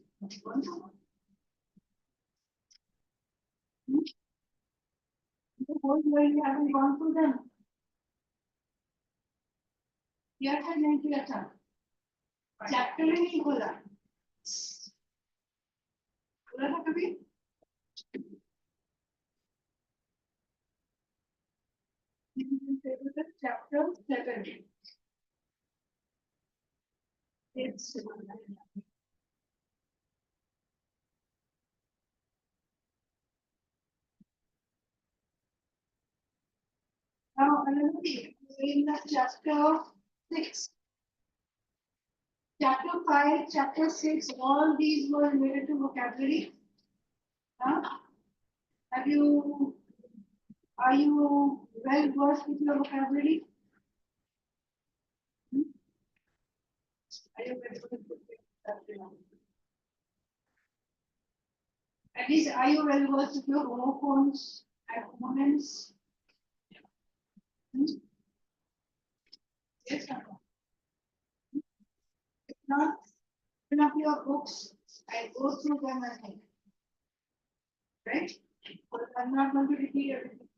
The whole year you haven't gone through them. किया था नहीं किया था chapter में नहीं बोला बोला था कभी chapter 7 it's now another thing in the chapter 6 chapter 5 chapter 6 all these were related to vocabulary. Have you are you well versed with your vocabulary? Are you well versed with your at least are you well versed with your homophones and homonyms? Yes or no? If not, open up your books and go through them and think. Right? But I'm not going to repeat everything.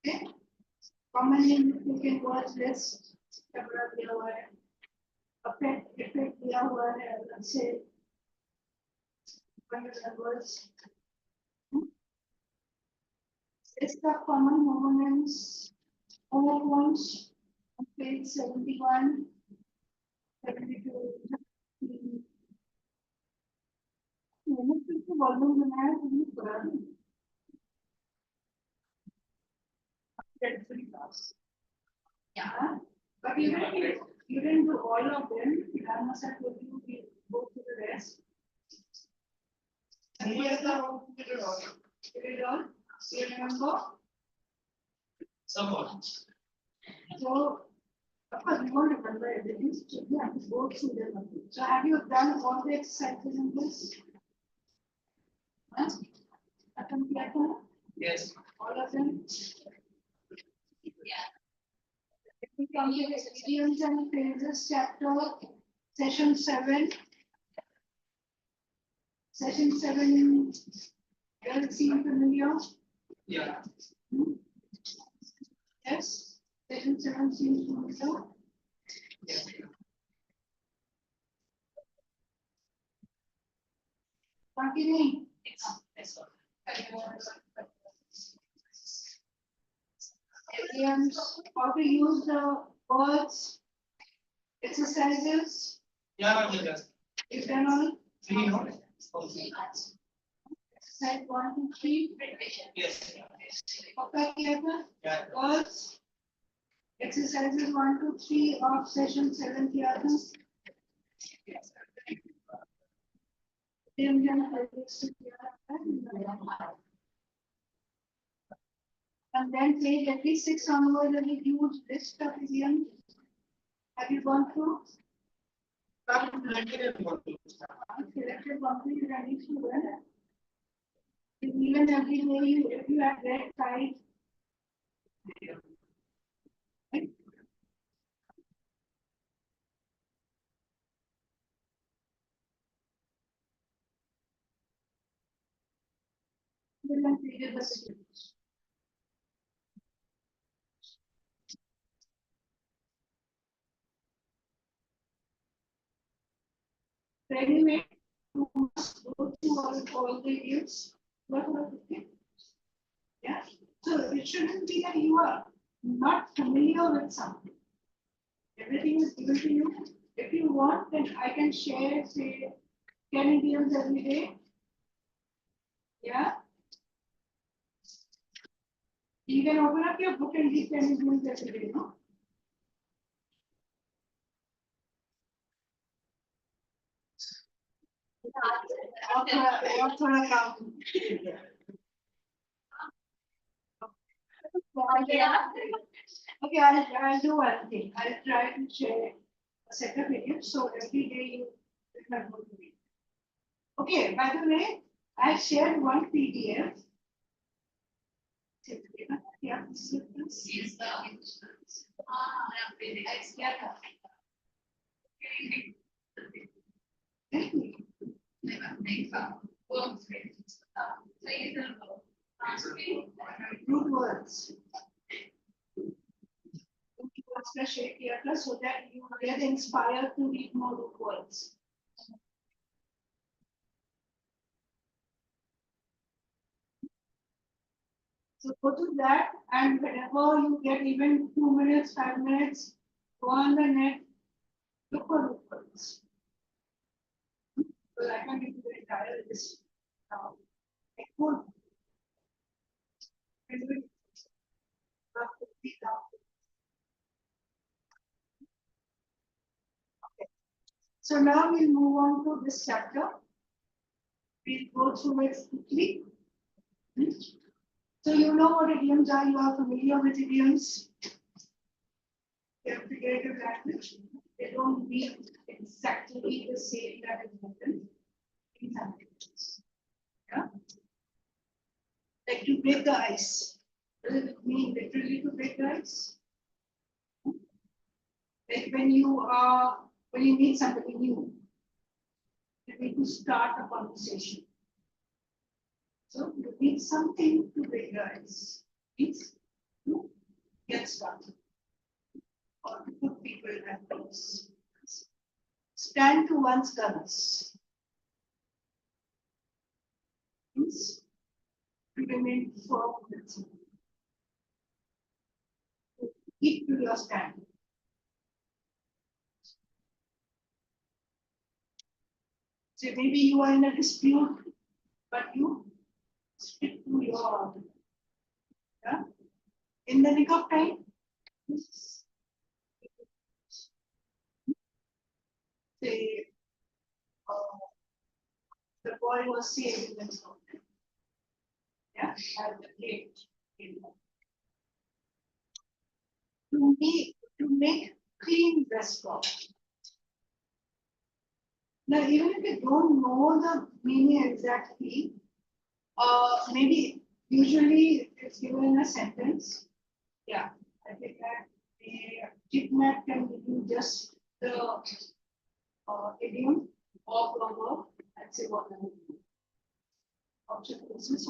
Okay? Common name you can watch this. Effect दिया हुआ है अलग से numbers. List of common movements ones on page 71, 72. मैंने फिर से volume बनाया तुमने पढ़ा नहीं That's pretty fast. Yeah, but you didn't do all of them. I must have told you we go to the rest. And here's the whole did it all. Did it all? You remember? Somewhat. So, of course, you won't remember everything. So you have to go through them. So have you done all the exercises in this? Huh? Yes. All of them? Yeah. If we come to the idioms and phrases chapter, session 7. Session 7, does it seem familiar? Yeah. Yes, session 7 seems familiar. Yeah. Continuing. Yes. Idioms, how to use the words, exercises, Yeah, yes. if done all. 3 no? Exercise 1 to 3. Yes. पक्का किया था? Yeah. Words, exercises 1 to 3 of session 7 किया था? And then page at least 6 onwards, a huge list of idioms. Have you gone through? Selected one thing that needs to learn. Even every day, if you have read 5. Then I created the sequence. Anyway, you must go through all the idioms. What was it? Yeah, so it shouldn't be that you are not familiar with something. Everything is given to you. If you want, then I can share, say, 10 idioms every day. Yeah. You can open up your book and read 10 idioms every day, no? और थोड़ा काम Okay, I'll do one thing. I'll try to share a set of videos so every day you remember to read. Okay, by the way, I shared one PDF. Yeah, this is this. Is the Root words. So that you get inspired to read more root words. So go to that, and whenever you get even 2 minutes, 5 minutes, go on the net, look for root words. So I can give you the entire list now. Good. So now we'll move on to this chapter. We'll go through it quickly. So you know what idioms are, you are familiar with idioms. They are figurative language. They don't mean exactly the same that is written in some languages. Yeah. Like to break the ice. Does it mean literally to break the ice? Like when you meet somebody new, you need to start a conversation. So you need something to break the ice. Means to get started. Or to put people at peace. stand to one's guns. Means to remain firm. Keep to your stand. So maybe you are in a dispute, but you stick to your, yeah? In the nick of time. Say, the boy was saved in the storm. Yeah, at the gate. To make clean restaurant. Now, even if you don't know the meaning exactly, maybe usually it's given in a sentence. Yeah, I think that a kidnap can be just the idiom of the verb and say what the object is.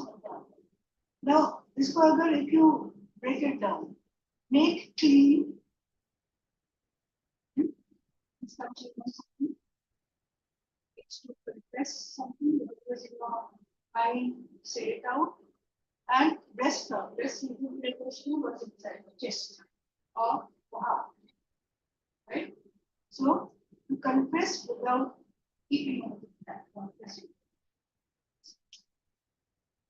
Now, this further, if you break it down, make clean. It's to confess something because you know, I say it out and rest out. Rest is the question what's inside the chest or the heart. Right? So to confess without keeping on that confession.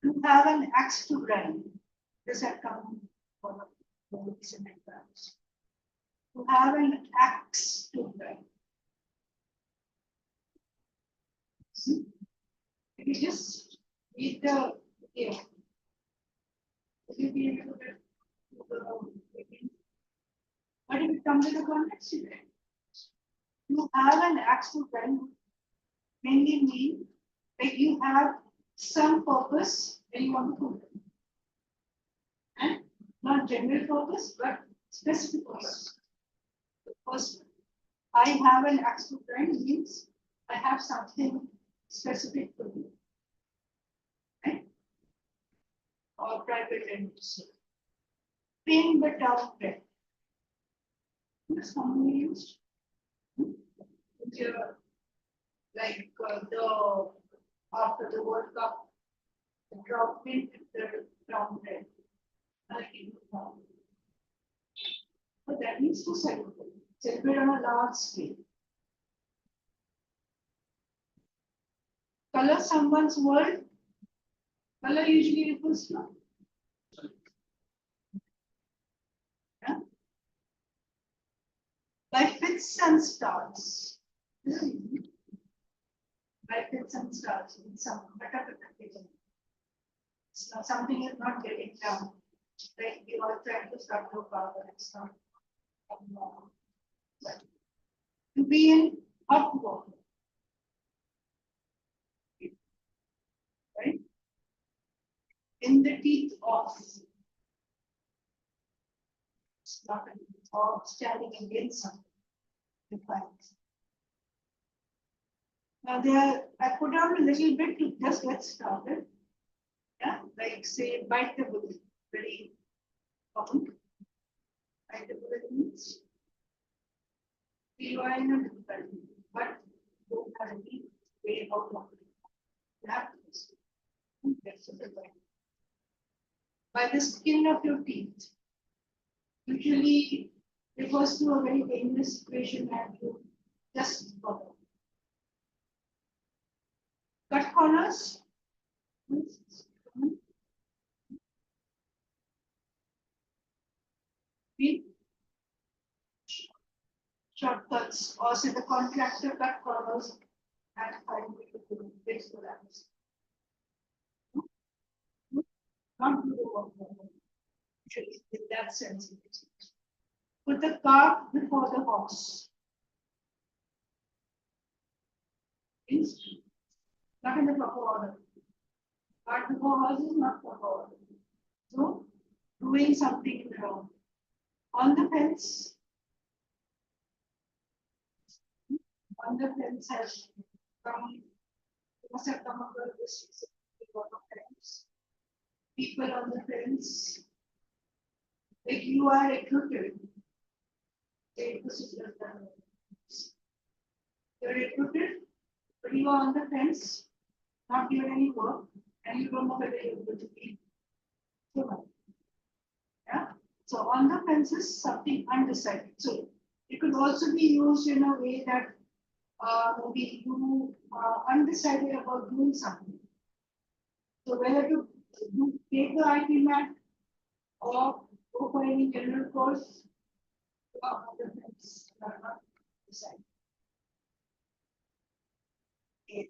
To have an axe to grind. This had come for the recent exams. To have an axe to grind. See? If you just read the yeah. Will you be able to get but if it comes in the context, you have an axe to grind mainly mean like you have some purpose when you want to do it. And not general purpose, but specific purpose. The first one, I have an axe to grind means I have something specific to do. Right? Or private entities. Paying the town rent. This commonly used. Like the after the World Cup, the drop in the town rent. But that means to celebrate. Celebrate on a large scale. Color someone's world. Color usually refers to. Yeah? By fits and starts. By fits and starts in some better presentation. So something is not getting done. Like you are trying to start your power and stuff. To be in hot water. Right? In the teeth of or standing against something. Now there, I put down a little bit to just get started. Yeah, like say bite the bullet, very common. Bite the bullet means you are in a difficulty, but don't have any way out of it. You have to by the skin of your teeth. Usually refers to a very dangerous situation and you just follow. Cut corners. Shortcuts or say the contractor cut corners and find way to do this for that. Not do the work usually in that sense. Put the cart before the horse. Means not in the proper order. Cart before horse is not proper order. So doing something wrong. On the fence. On the fence has come, must have come across this a lot of times. People on the fence, like you are recruited, say this is your family. You're recruited, but you are on the fence, not given any work, and you don't know whether you're going to be. Yeah. So on the fence is something undecided. So it could also be used in a way that maybe you are undecided about doing something. So whether to take the IPM or go for any general course, you are on the fence, you are not decided. Okay.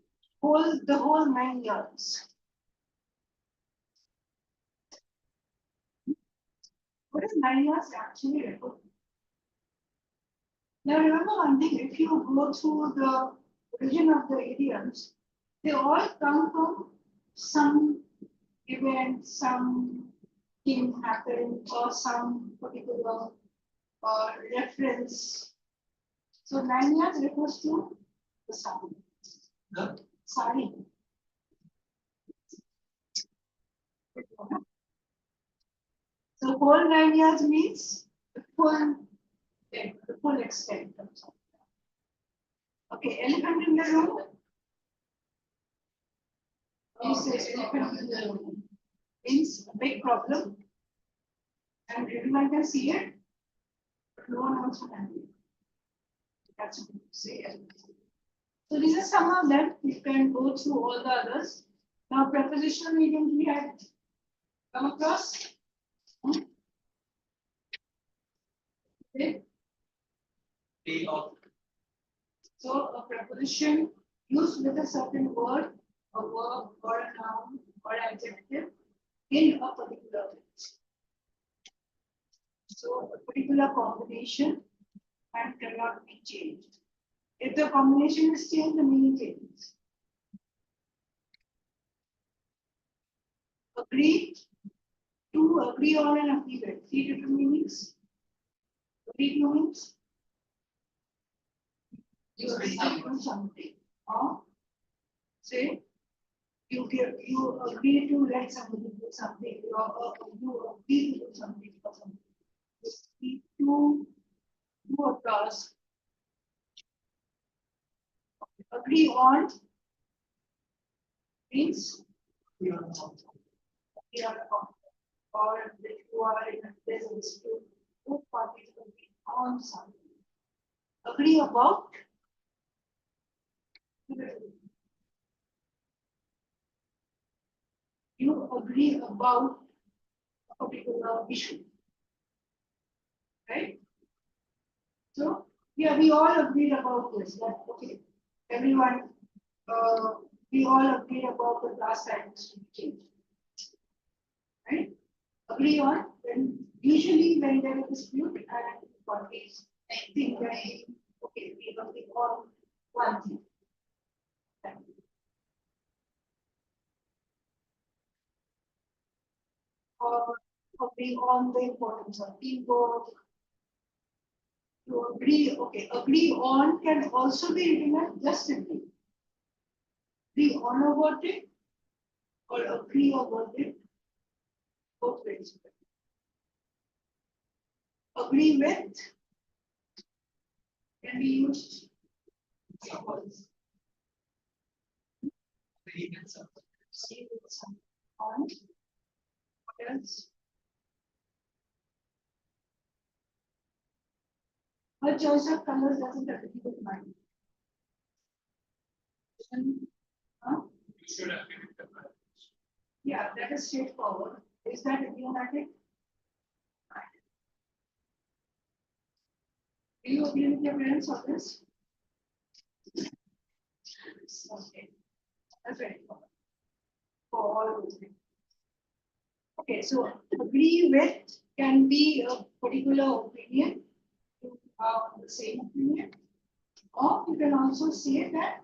The whole 9 years. What is 9 years actually refer to? Now remember one thing, if you go through the origin of the idioms, they all come from some event, some thing happened, or some particular reference. So 9 years refers to the sari. The Sari. So whole 9 years means the full extent of something. Okay, elephant in the room. You say elephant in the room means a big problem, and everyone can see it, but no one wants to handle it. That's what you say. So these are some of them. You can go through all the others. Now prepositional medium we had come across. Okay. day of So a preposition used with a certain word, a verb, or a noun, or adjective in a particular place. So a particular combination and cannot be changed. If the combination is changed, the meaning changes. Agree, to agree on and agree with. 3 different meanings. Agree to means you agree on something. Or say you agree to let somebody do something, or you agree to do something for something. You agree to do a task. Agree on means you are or that you are in a present state, both parties agree on something. Agree about you agree about a particular issue. Right? So yeah, we all agreed about this. That okay, everyone we all agreed about the class sizes to be changed. Right? Agree on when usually when there is a dispute and parties think that okay, we agree on one thing. Or agree on the importance of teamwork. To agree, okay, agree on can also be written as just agree. Agree on a verdict or agree on verdict, both ways. Agree with can be used words. the events of See with some on. What else? Her choice of colors doesn't have to be with mine. Huh? you should have given the Yeah, that is straightforward. Is that idiomatic? Do you agree with your parents on this? Okay. That's very important. For all those things. Okay, so agree with can be a particular opinion. You are on the same opinion. Or you can also say that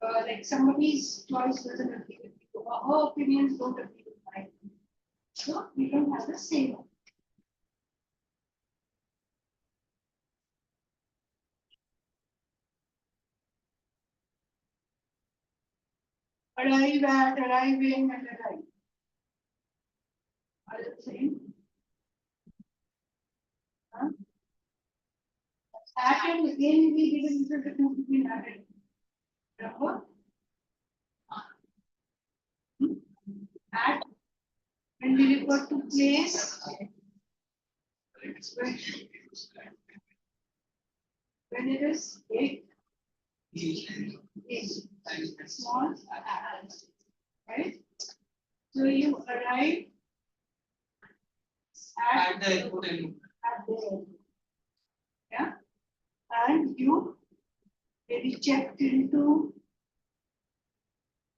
like somebody's choice doesn't agree with you, or her opinions don't agree with mine. So we can have the same. Arrive at, arriving, and arrive. Are the same? Huh? At and in, we did a little difference between at and in. Remember? At, when we refer to place, when it is big, is small, right? So you arrive At the airport and at the airport. Yeah, and you maybe checked into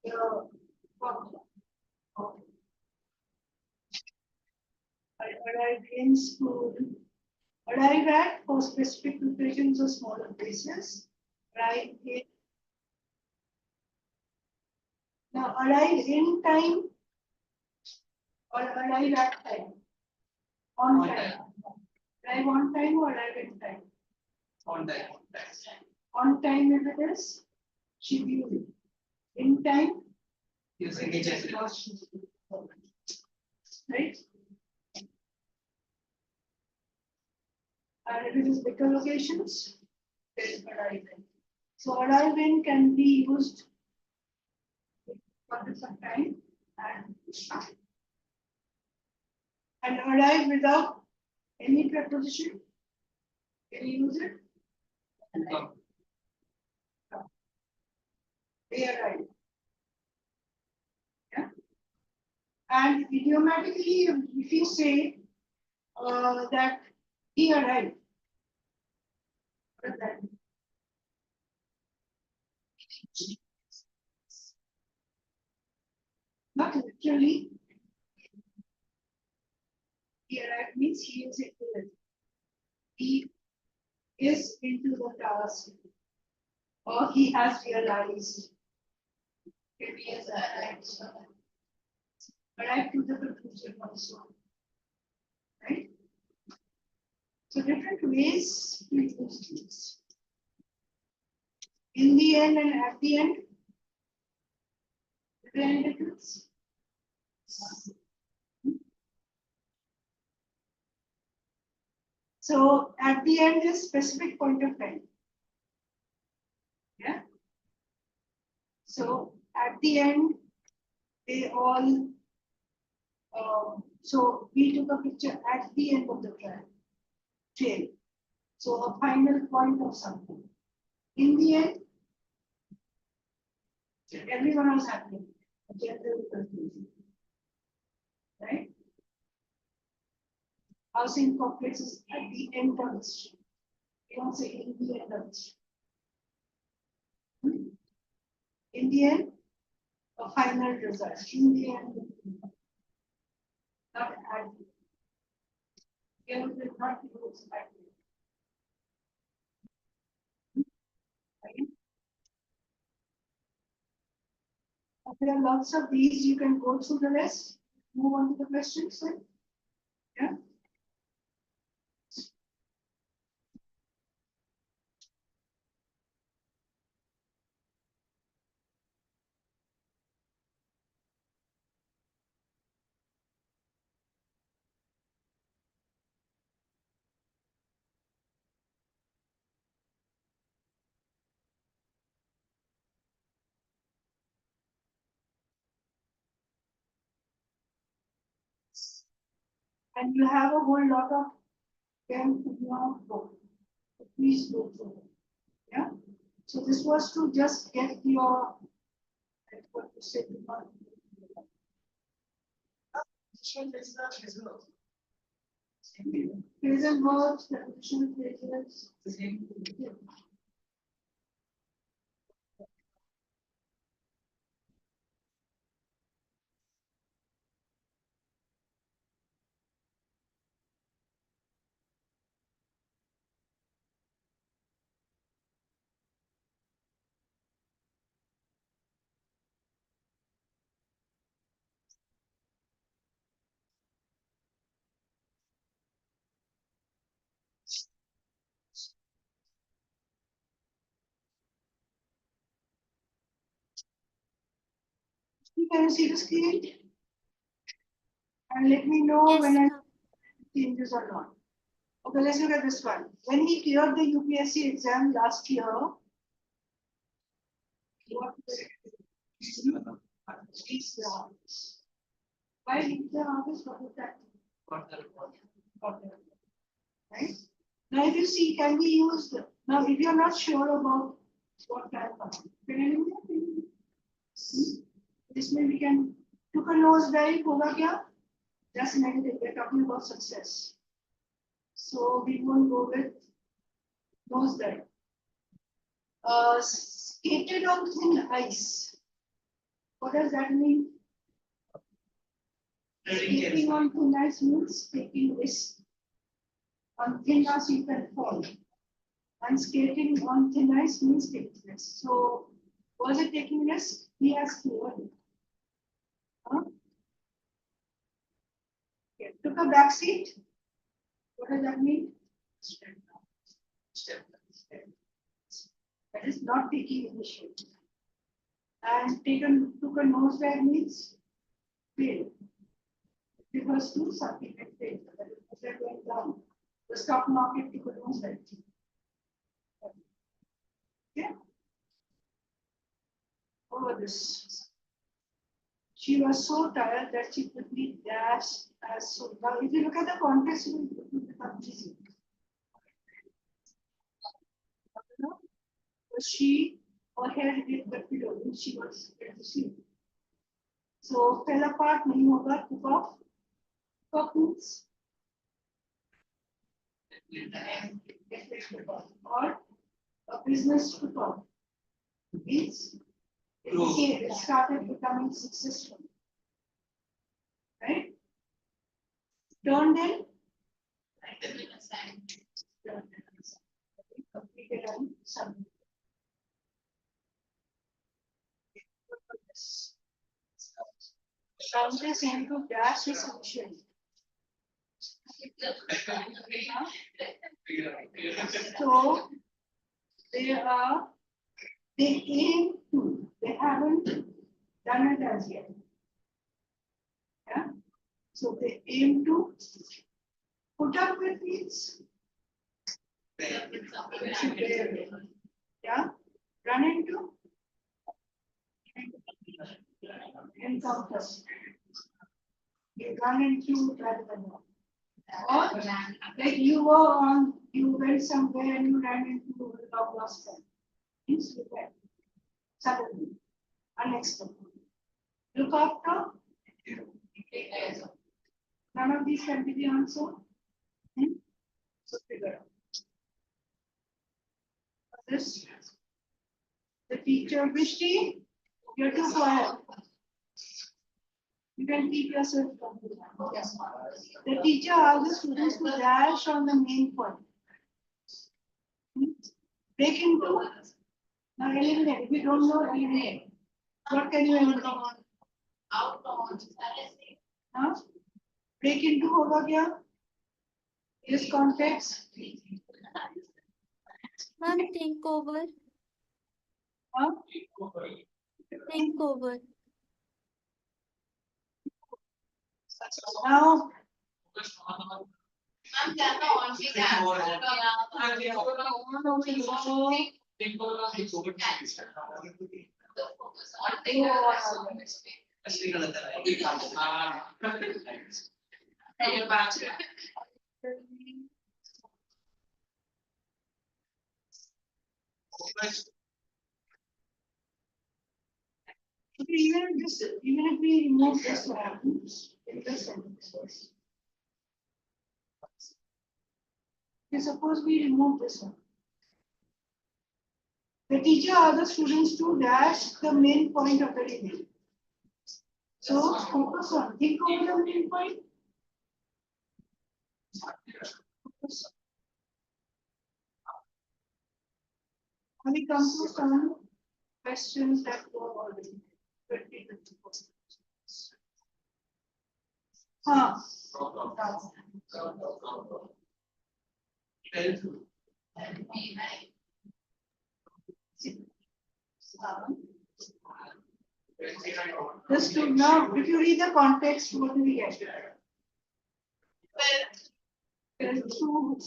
the arrive in school, arrive at for specific locations or smaller places, arrive in. Now arrive in time or arrive at time. On time. Arrive on time or arrive in time. on that. On time if it is scheduled. In time, Using HSL. right? And if it is bigger locations, then arrive in. So arrive in can be used for some time and arrive without any preposition. Can you use it? They arrive. Yeah. And idiomatically, if you say that he arrived, what does that mean? Not literally. He arrived means he is into it. He is into the task, or he has realized. If he has arrived to the conclusion also. Right? So different ways to use these. In the end and at the end, is there any difference? So at the end is specific point of time. Yeah. So at the end, they all. So we took a picture at the end of the trail. So a final point of something. In the end, everyone was happy. A general conclusion. Right? Housing complexes at the end of the street. We don't say in the end of the street. In the end, a final result. In the end, not at the end. Here we will not use at the end. Right? There are lots of these. You can go through the rest. Move on to the questions. Then. Yeah. And you have a whole lot of them in your book. So please go through them. Yeah. So this was to just get your what you said. Phrasal verbs, prepositional phrases. The same. Can you see the screen? And let me know Yes, when I ma'am. changes or not. Okay, let's look at this one. When he cleared the UPSC exam last year, what is why did the office what that? Right? Now, if you see, can be used. Now, if you are not sure about what type of, this may we can took a nose dive, होगा क्या? That's negative. We're talking about success. So we won't go with nose dive. Skated on thin ice. What does that mean? Skating on thin ice means taking risk. On thin ice you can fall. And skating on thin ice means taking risk. So was it taking risk? He has cleared it. Huh? Okay. Took a back seat. What does that mean? That is not taking initiative. And took a nose dive means fail. It refers to something that failed. That is, that went down. The stock market took a nose dive. Okay. Over this. She was so tired that she quickly dashed as soon. Now, if you look at the context, it will become easy. She or her did the pillow when she was at sleep. So fell apart, nahi hoga, took off. Took means or a business took off. Means it started becoming successful. Right? Turned in. Completed and submitted. Countess aim to dash is sufficient. So they aim to, they haven't done it as yet. Yeah. So they aim to put up with these. Yeah. Run into. Encounter. You run into rather than not. Or like you went somewhere and you ran into a dog lost friend. Things look at suddenly, unexpected. Look after. None of these can be the answer. So figure out. This. The teacher, Vishti, you're too quiet. You can keep yourself confident. Yes. The teacher asks the students to dash on the main point. Break into. Now eliminate. If you don't know, eliminate. What can you eliminate? Out on. Huh? Break into होगा क्या? This context. Ma'am, think over. Huh? Think over. Now. I'm done on with that. Even if we remove this one, suppose we remove this one. The teacher asks the students to dash the main point of the reading. So focus on, think over the main point. And we come to some questions that were already 2024. Just to now, if you read the context, what do we get? fell through.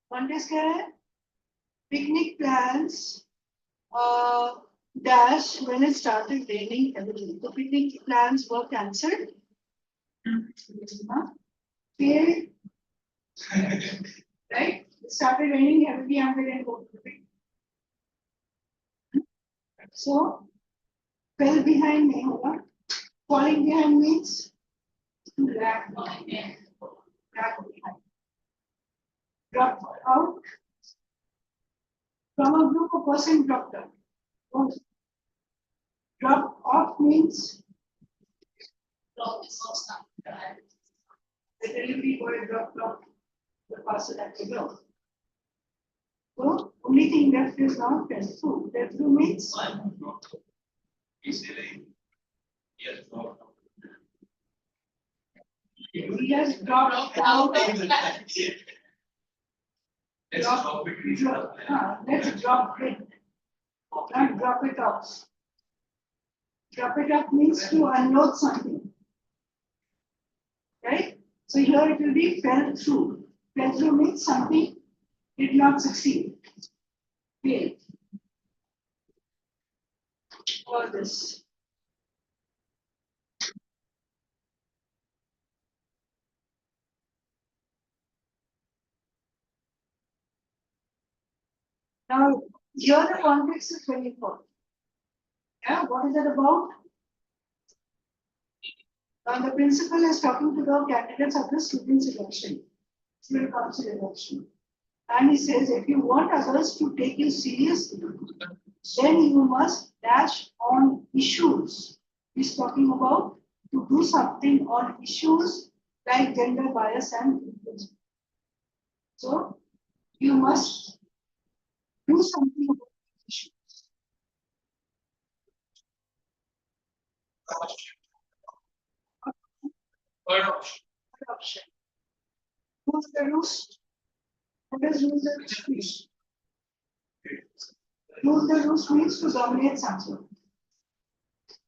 One is picnic plans dash when it started raining heavily. The picnic plans were cancelled. Failed. Right? It started raining heavily and we didn't go to the picnic. So, fell behind me. Falling behind means lag behind. Drop out. From a group of person dropped out. Drop off means the delivery boy dropped off the parcel at the door. So only thing left is now fell through. Fell through means he has dropped out. Let's drop it. Not drop it off. Drop it off means to unload something. Right? So here it will be fell through. Fell through means something did not succeed. Failed. All this. Now, here the context is very important. Yeah, what is it about? The principal is talking to the candidates of the student selection, student council election. And he says, if you want others to take you seriously, then you must dash on issues. He's talking about to do something on issues like gender bias and privilege. So, you must do something about issues. Third option. Who's the roost? What does rule the roost mean? Rule the roost means to dominate something.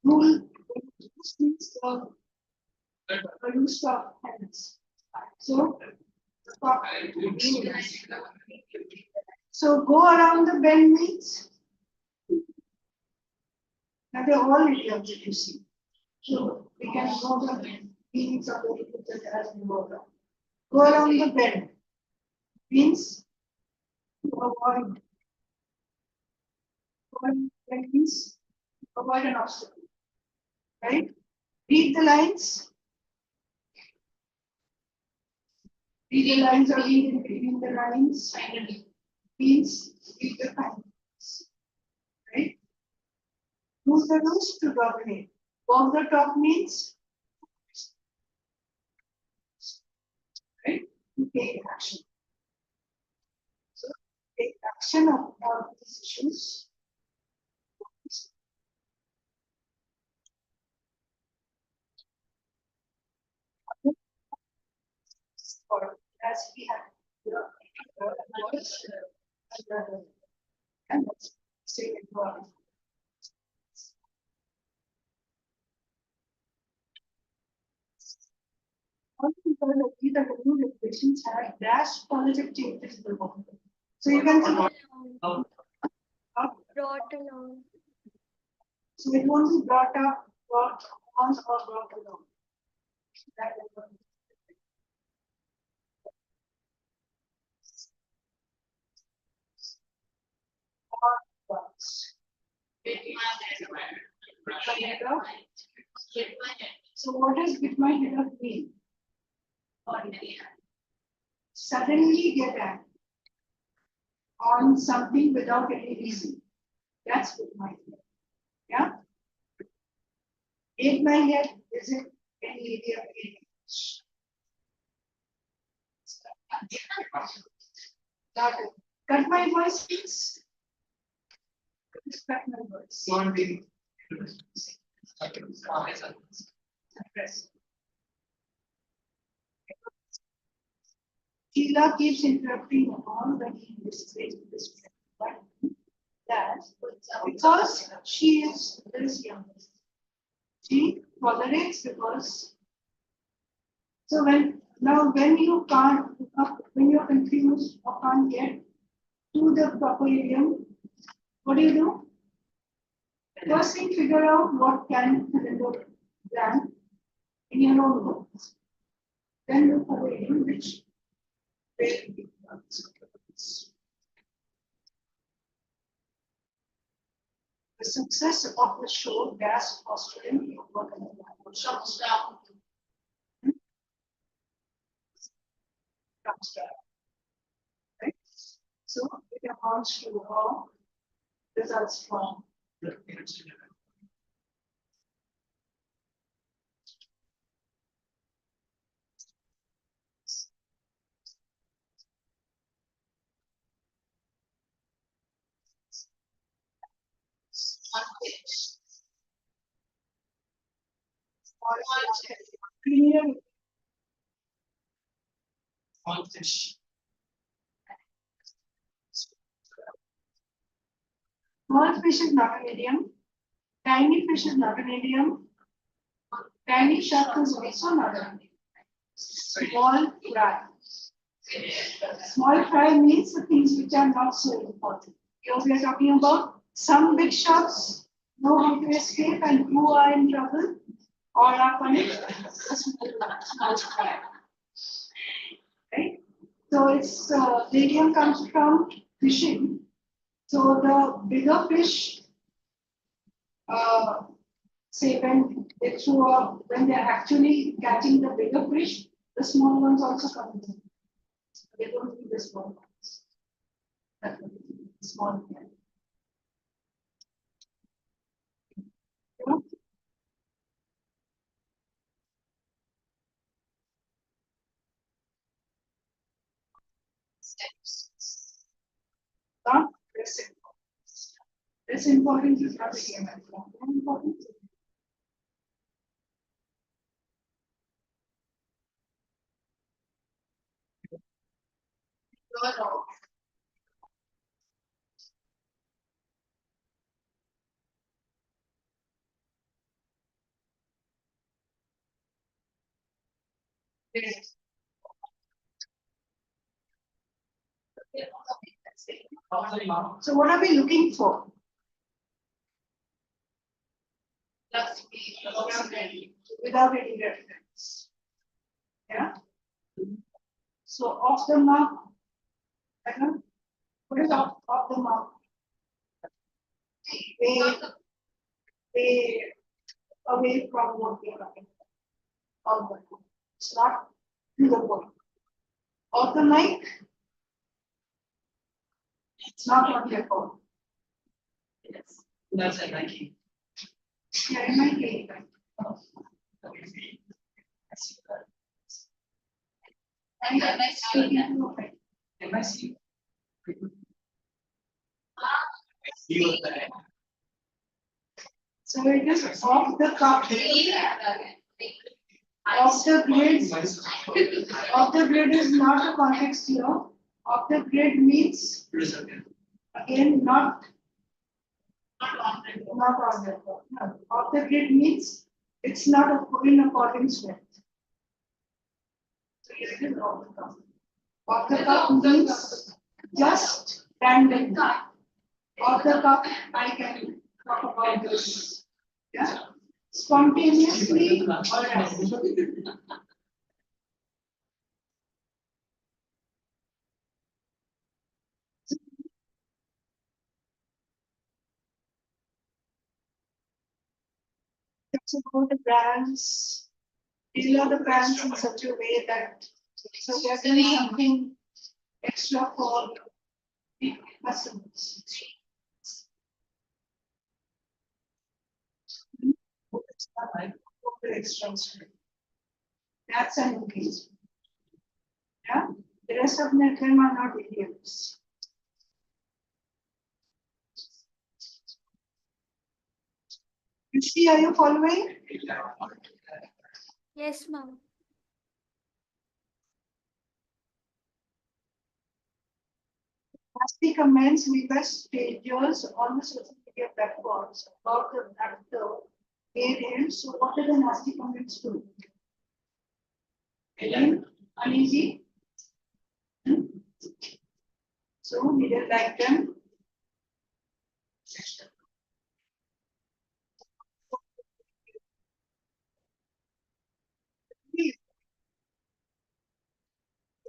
Rule the roost means the roost of hands. So, so go around the bend means that they're all idioms that you see. So we can know the meanings of the idioms as we go around. Go around the bend means to avoid. Bend means avoid an obstacle. Right? Read the lines. Read the lines or read in between the lines. Finally, means read the findings. Right? Move the nose to dominate. Walk the talk means right? To take action. So take action of all these issues. Or as we have and let's say it was. All people agree that the new regulations have drastic positive changes in the law. So you can see Brought along. so it won't be brought up, brought on or brought along. That is what works. So what does get my head up mean? Suddenly get angry on something without any reason. That's get my head. Yeah. Hit my head isn't any area of English. Not it. Cut my voice, please. Cut my voice. Press. Sheila keeps interrupting all the English this but that because she is this young. She tolerates because so when Now, when you can't, when you're confused or can't get to the proper idiom, what do? First thing, figure out what can cylinder brand in your own words. Then look for the idiom which will be. The success of the show gas Australian Shops down. comes down. Right? So it amounts to results from clear Small fish. small fish is not an idiom. Tiny fish is not an idiom. Tiny shark is also not an idiom. Small fry. Small fry means the things which are not so important. Here we are talking about some big sharks know how to escape and who are in trouble or are punished. A small fry. Right? So it's the idiom comes from fishing. So the bigger fish, say when they throw up, when they're actually catching the bigger fish, the small ones also come in. They don't need the small ones. That's what it is, small ones. You know? Not less important. Less important is not a game. More important. No. Yes. So what are we looking for? Just be Without any reference. Yeah. So off the mark. What is off the mark? Way away from what we are talking about. It's not to the point. Off the mic. It's not what we are called. Yes. That's a Nike. Yeah, in my case. and the next one. MIC. So it is off the cup. Off the grid. Off the grid is not a context here. Off the grid means again not on the no. Off the grid means it's not in accordance with. So here it is off the cup. Off the cup means just random. Off the cup I can talk about this. Yeah. Spontaneously or it's about the brands. Tailor the brands in such a way that so they're doing something extra for the customers. That's an engagement. Yeah. The rest of them are not idioms. You see, are you following? Yes, ma'am. Nasty comments we were strangers on the social media platforms about the actor made him. So what did the nasty comments do? Again, Uneasy? So middle diagram.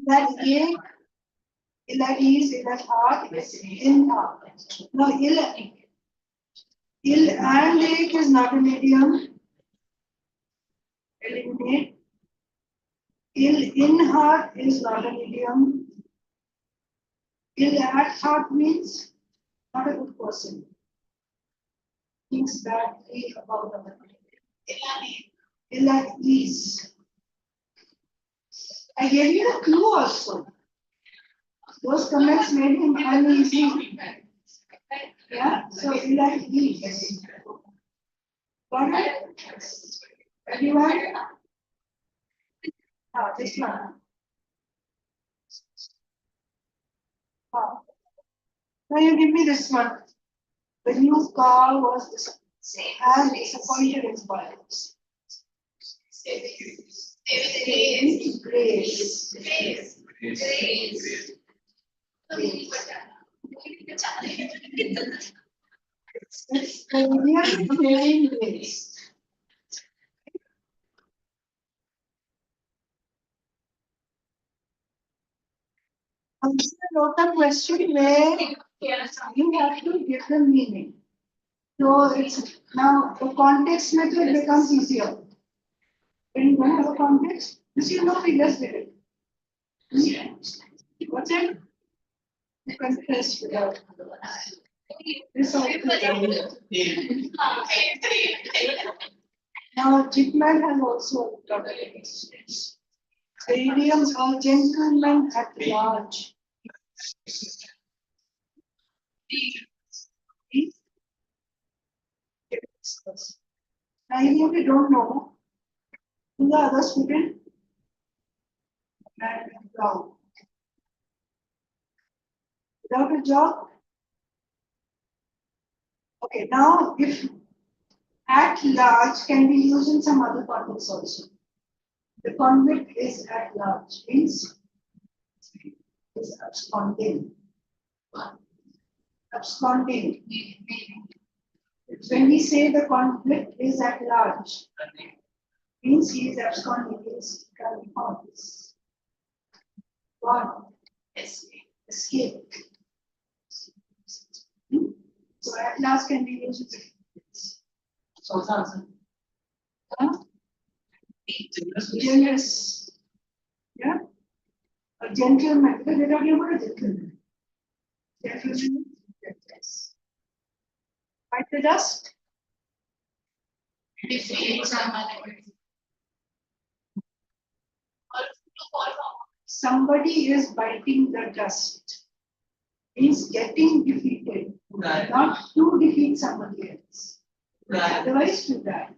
That A, that is, that heart is in heart. Now ill and ache is not a medium. Eliminate. Ill in heart is not a medium. Ill at heart means not a good person. Thinks badly about the person. Ill at ease. I gave you a clue also. Those comments made him uneasy. Yeah, so ill at ease. Got it? Everyone? This one. Now you give me this one. The new car was as disappointed as violence. Grace. It's the Indian saving grace. Answer a question where you have to give the meaning. So it's now the context method becomes easier. When you don't have a context, this you know we just did it. What's it? You can test without. This also. Now Jitman has also done it. Stadiums are gentlemen at large. Now even if you don't know, who the other student? And Brown. Without a job? Okay, now if at large can be used in some other contexts also. The convict is at large, means is absconding. Absconding. When we say the convict is at large, means he is absconding, he is coming out. One, escape. So at large can be used. Huh? Generous. Yeah? A gentleman. Because we're talking about a gentleman. Gentleman. Yes. Fight the dust. Somebody is biting the dust. Means getting defeated. Right. Not to defeat somebody else. Right. Otherwise to die.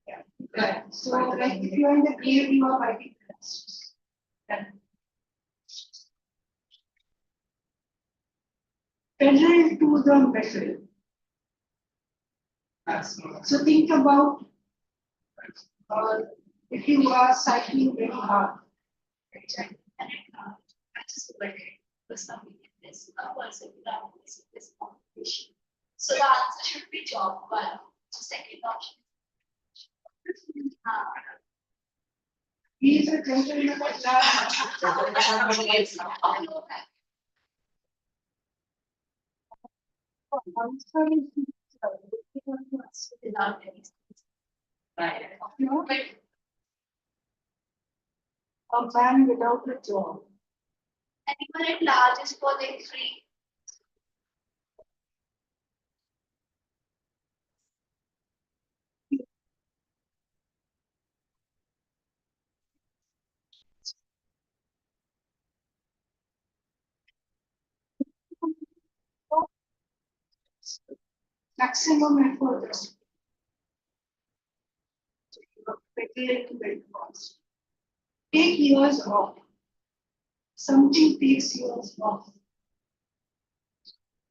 Yeah. Right. So like if you are in the grave, you are biting the dust. Yeah. Pedal to the metal. So think about if you are cycling very hard. So the answer should be job one. Second option. He is a gentleman at large. A man without a job. Anyone at large is for like three. Maximum effort. Speculating very fast. Take years off. Something takes years off.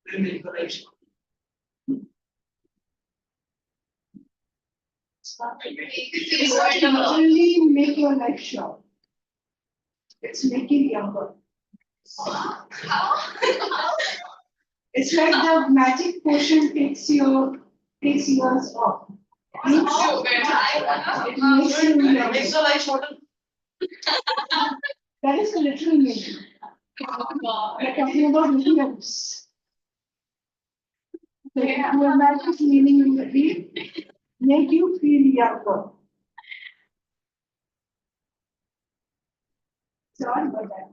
Usually make your life short. It's making younger. How? It's like the magic potion takes years off. It makes you younger. Makes the life shorter. That is the literal meaning. We're talking about years. The magic meaning will be make you feel younger. Sorry about that.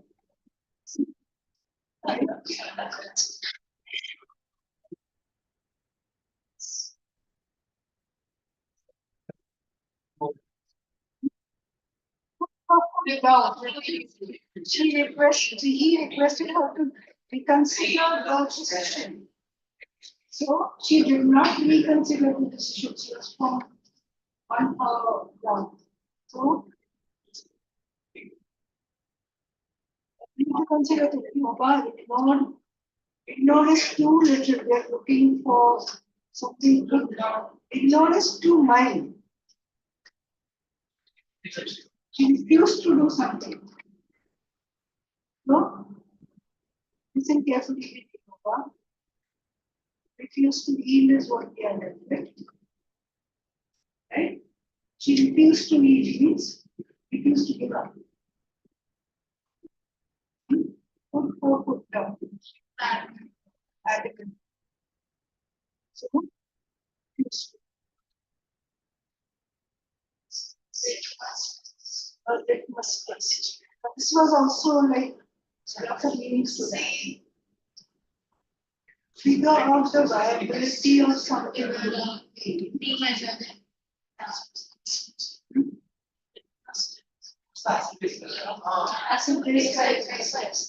He requested her to reconsider the decision. So she did not reconsider the decision. She was from on her down. So we need to consider the mobile. Ignore is too little. We are looking for something good now. Ignore is too mild. She refused to do something. No? Listen carefully. Refused to yield is what we are left with. Right? She refused to yield means refused to give up. Put down. Adequate. So, litmus test. But this was also like lots of meanings to that. Figure out the viability of something.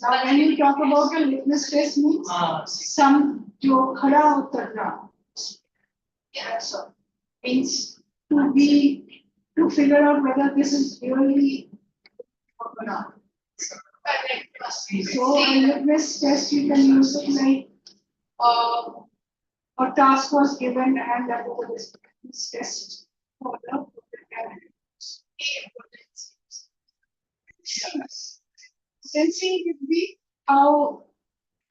Now, when you talk about a litmus test, means some जो खड़ा उतरना. Yeah, so means to figure out whether this is really or not. So in litmus test, you can use it like a task was given and that was a litmus test for the candidates. Potency would be how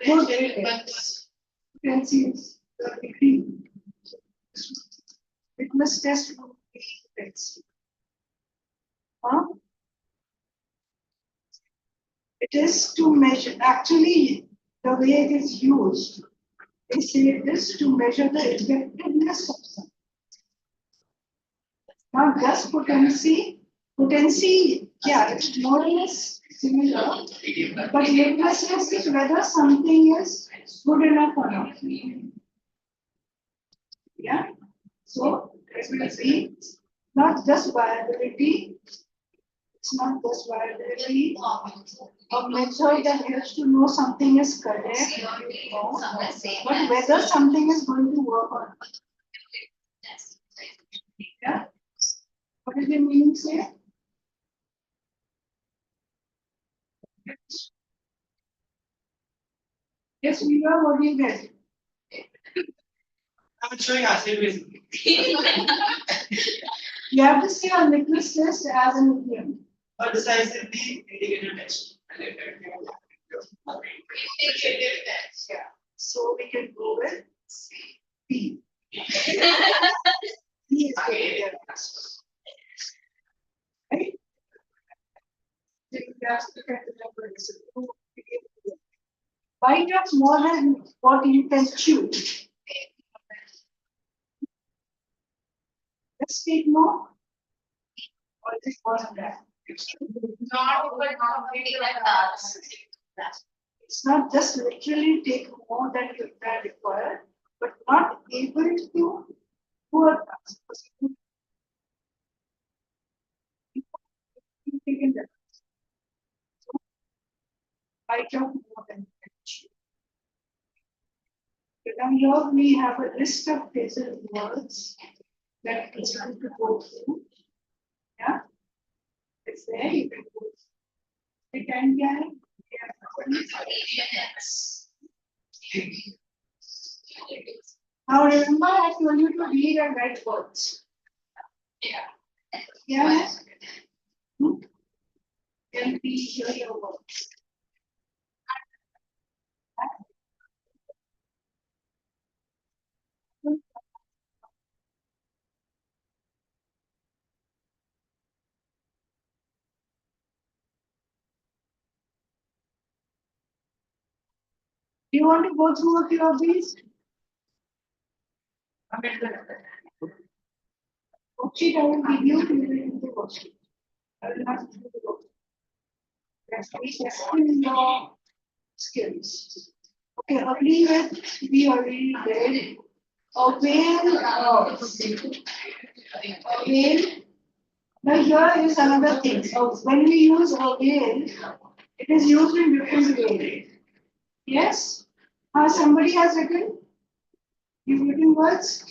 good it is. Potency is the degree. Litmus test would be potency. It is to measure, actually, the way it is used, they say it is to measure the effectiveness of something. Not just potency, yeah, it's more or less similar, but litmus test is whether something is good enough or not. Yeah, so it will be not just viability. It's not just viability, a method that helps to know something is correct, but whether something is going to work or not. Yeah. What does the meaning say? Yes, we are. What do you get? I'm showing acid basically. You have to say a litmus test as an IPM. But decisively indicator test. Indicative test. Yeah. So we can go with P. P is the right? Bite off more than what you can chew. Let's take more. Or is it more than that? Not like that. It's not just literally take more than you can require, but not able to poor task. Bite off more than you can chew. Now here we have a list of phases words that is going to go through. Yeah, it's there. You can go. It can be. Now remember, I told you to read and write words. Yeah. Yeah. Hmm? Then be hear your words. Do you want to go through a few of these? Worksheet I will give you to read the worksheet. I will not give you the worksheet. That's testing your skills. Okay, earlier we already did a whale. A whale. Now here is another thing. So when we use a whale, it is used in different ways. Yes? Somebody has written? You've written words?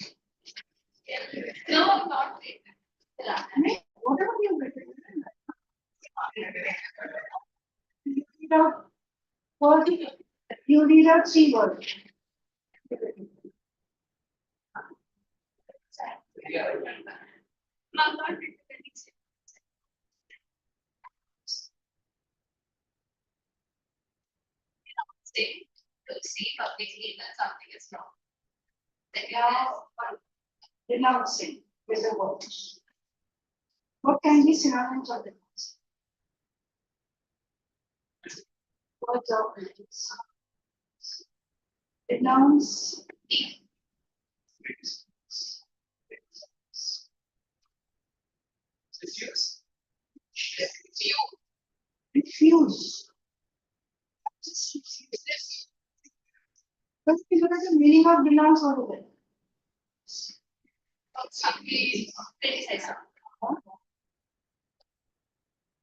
No, not it. Whatever you've written. You read out word. You read out 3 words. I'm not it. Say, to see publicly that something is wrong. Denouncing with the word. What can be synonyms of denouncing? Words of critics. Denounce. Refuse. Let's figure out the meaning of denounce over there. Somebody criticize something.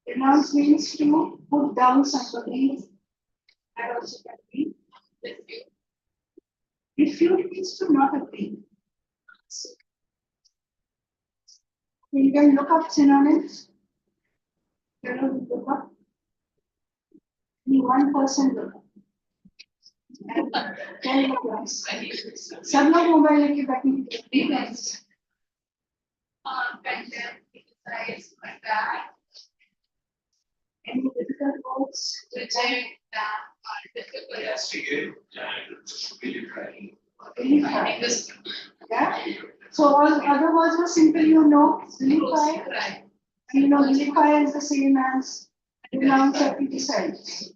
Denounce means to put down somebody. That also can be. Refute means to not agree. You can look up synonyms. You know, look up. Only one person look up. And 10 class. सब लोग mobile लेके बैठे Criticize, but that, any difficult words. reject, that, are difficult. Really try. Yeah. So all other words are simple. You know, vilify. Right. You know, vilify is the same as denounce or criticize.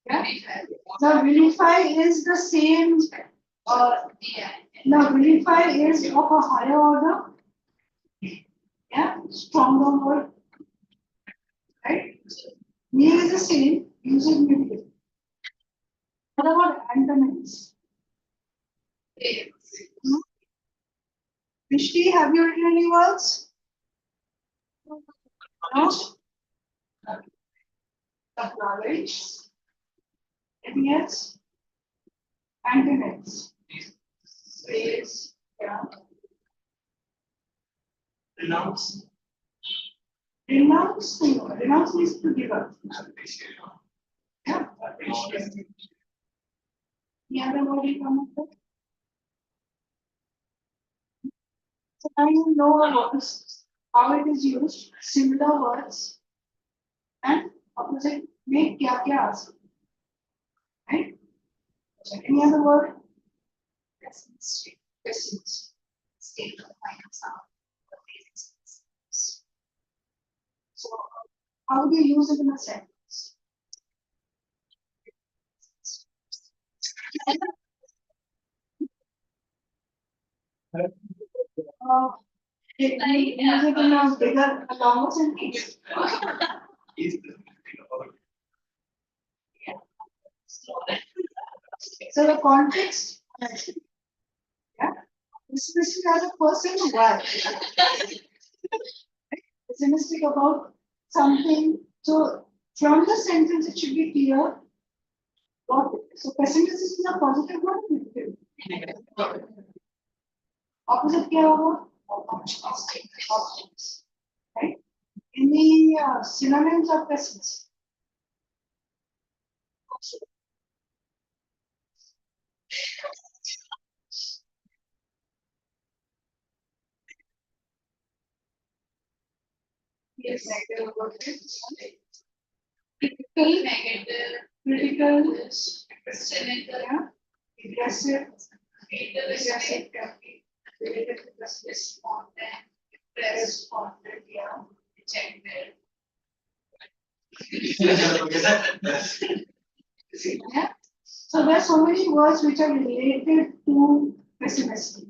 Yeah. Now vilify is the same. Yeah. Now vilify is of a higher order. Yeah, stronger word. Right? Meaning is the same, using medium. What about antonyms? Vishti, have you written any words? No? Acknowledge. Anything else? Antonyms. Praise. Yeah. Renounce. Renounce. Renounce means to give up. Yeah. Any other word you come up with? So now you know words, how it is used, similar words, and opposite में क्या क्या आ सकता है, right? Any other word? Essence. State of mind of sound. So how do you use it in a sentence? Use it in a bigger, a longer sentence. So the context, yeah, pessimistic as a person, why? Pessimistic about something. So from the sentence, it should be clear. What? So pessimistic is a positive word. Opposite क्या होगा? Opposites. Right? Any synonyms of pessimism? Yes, negative word. Critical, negative, critical, cynical, yeah, aggressive, fatalistic, can be related to this despondent, depressed, responded, yeah. rejected. Yeah. So there are so many words which are related to pessimistic,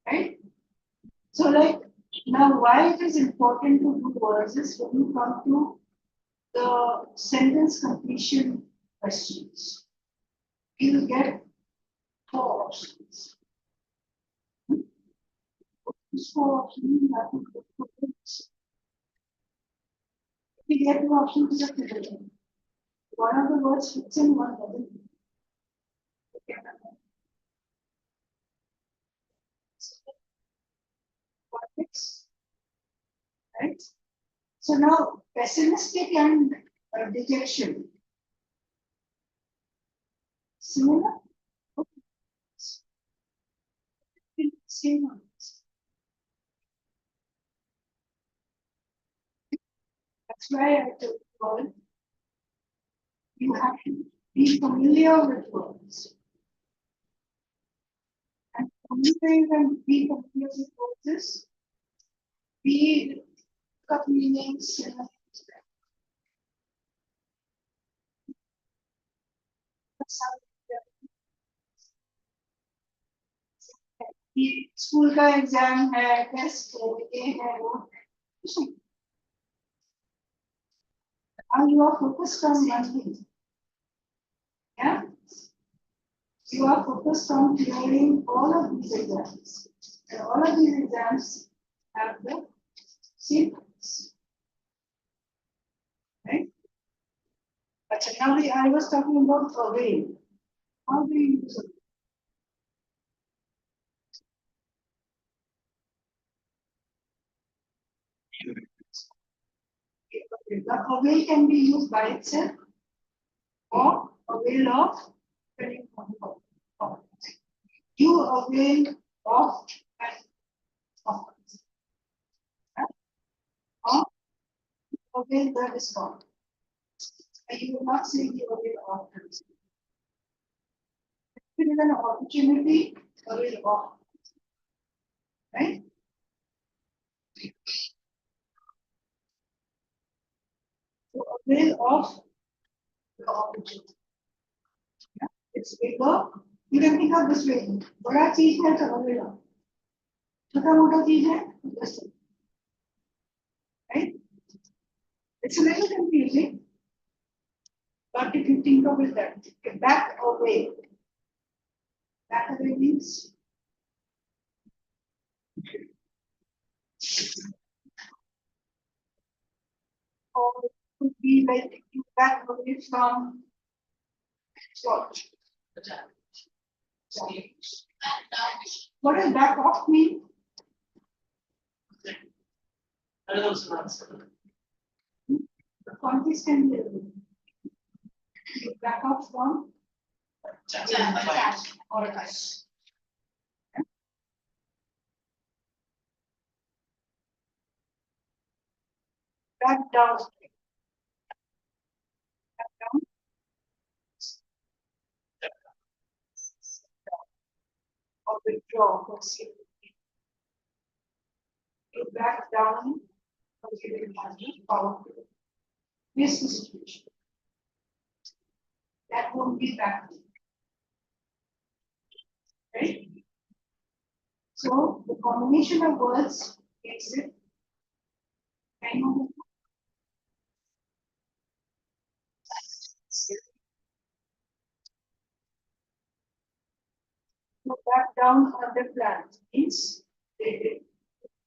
right? So like now why it is important to do words is when you come to the sentence completion questions, you will get 4 options. These 4 options you have to go for this. If you get 2 options, just fill it in. One of the words fits in, one doesn't. Okay. Context, right? So now pessimistic and dejection. Similar? Okay. Same ones. That's why I told you all, you have to be familiar with words. And familiar and be familiar with words is be look up meanings. School का exam है test है ये है वो now you are focused on one thing, yeah, you are focused on clearing all of these exams, and all of these exams have the sequence, right? But now I was talking about avail. How do you use it? The avail can be used by itself or avail of depending on the topic. You avail of and of, or avail the response. And you will not say you avail of the response. If it is an opportunity, avail of, right? So avail of the opportunity. Yeah? It's bigger. You can think of this way. बड़ा चीज है तो avail of. छोटा मोटा चीज है तो just, right? It's a little confusing. But if you think of it that back away means or it could be like you back away from what? What does back off mean? The context can be you back off from or us. Back down. Back down. Or withdraw. You back down. Powerful. This is the situation. That won't be back. Right? So the combination of words makes it kind of so back down on the plans means they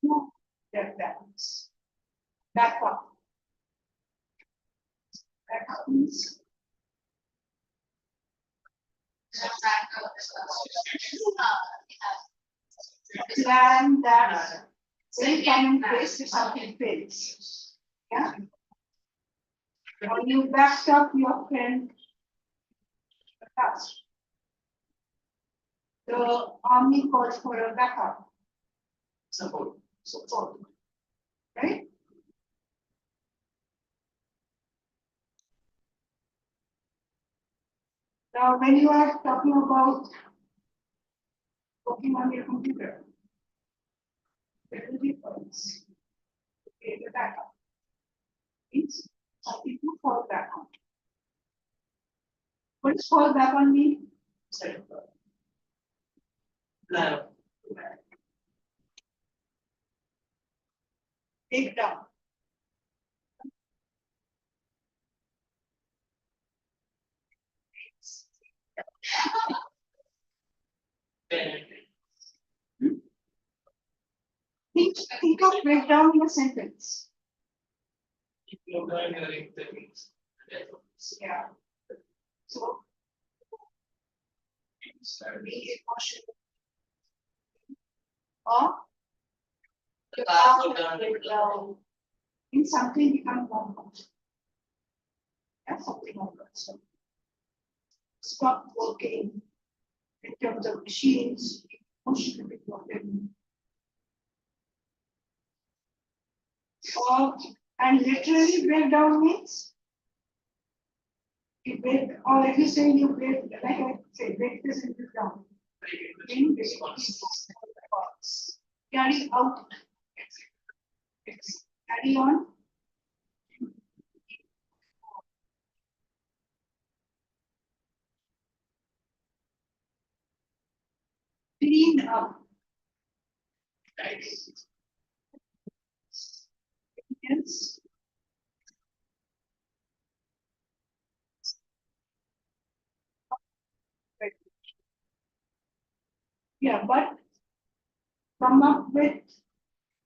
remove their plans. Back up. Back up means plan that will come in place if something fails. Yeah. Or you backed up your friend fast. The army calls for a backup. Support. Right? Now, when you are talking about working on your computer, there will be points. Okay, the backup means something to fall back on. What does fall back on mean? Plan. Take down. Think of breakdown in a sentence. Yeah. So, be emotional. Or the path of breakdown in something become more functional. That's something like that. So, stop working in terms of machines, emotionally working. Or, and literally breakdown means you break, or if you say you break, like I say, break this into down. In carry out, carry on. Clean up. Yes. Yeah, but come up with,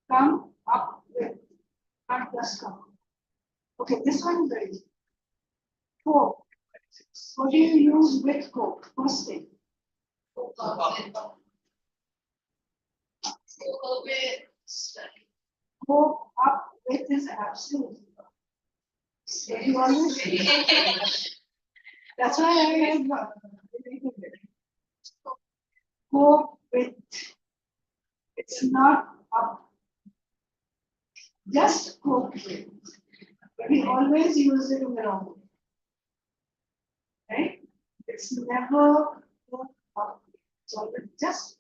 not just come. Okay, this one is very easy. Coke. What do you use with Coke? First thing. Coke up with is absolutely. You always that's why I have Coke with. It's not up. Just cope with. But we always use it in the wrong way. Right? It's never up. It's always just.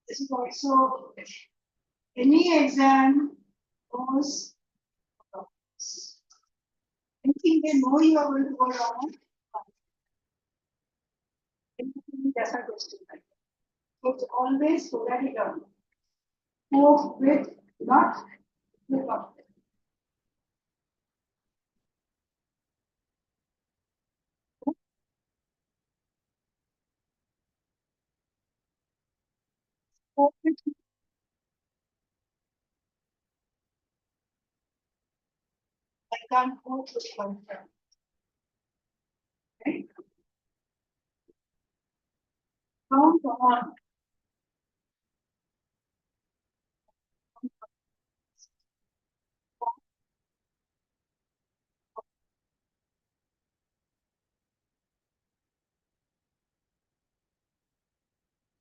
This is also any exam goes. Anything they know you are going to go wrong. Anything that's not question. So it's always so that it down. Cope with, not with up. Cope with. I can't cope with one friend. Right? Count on.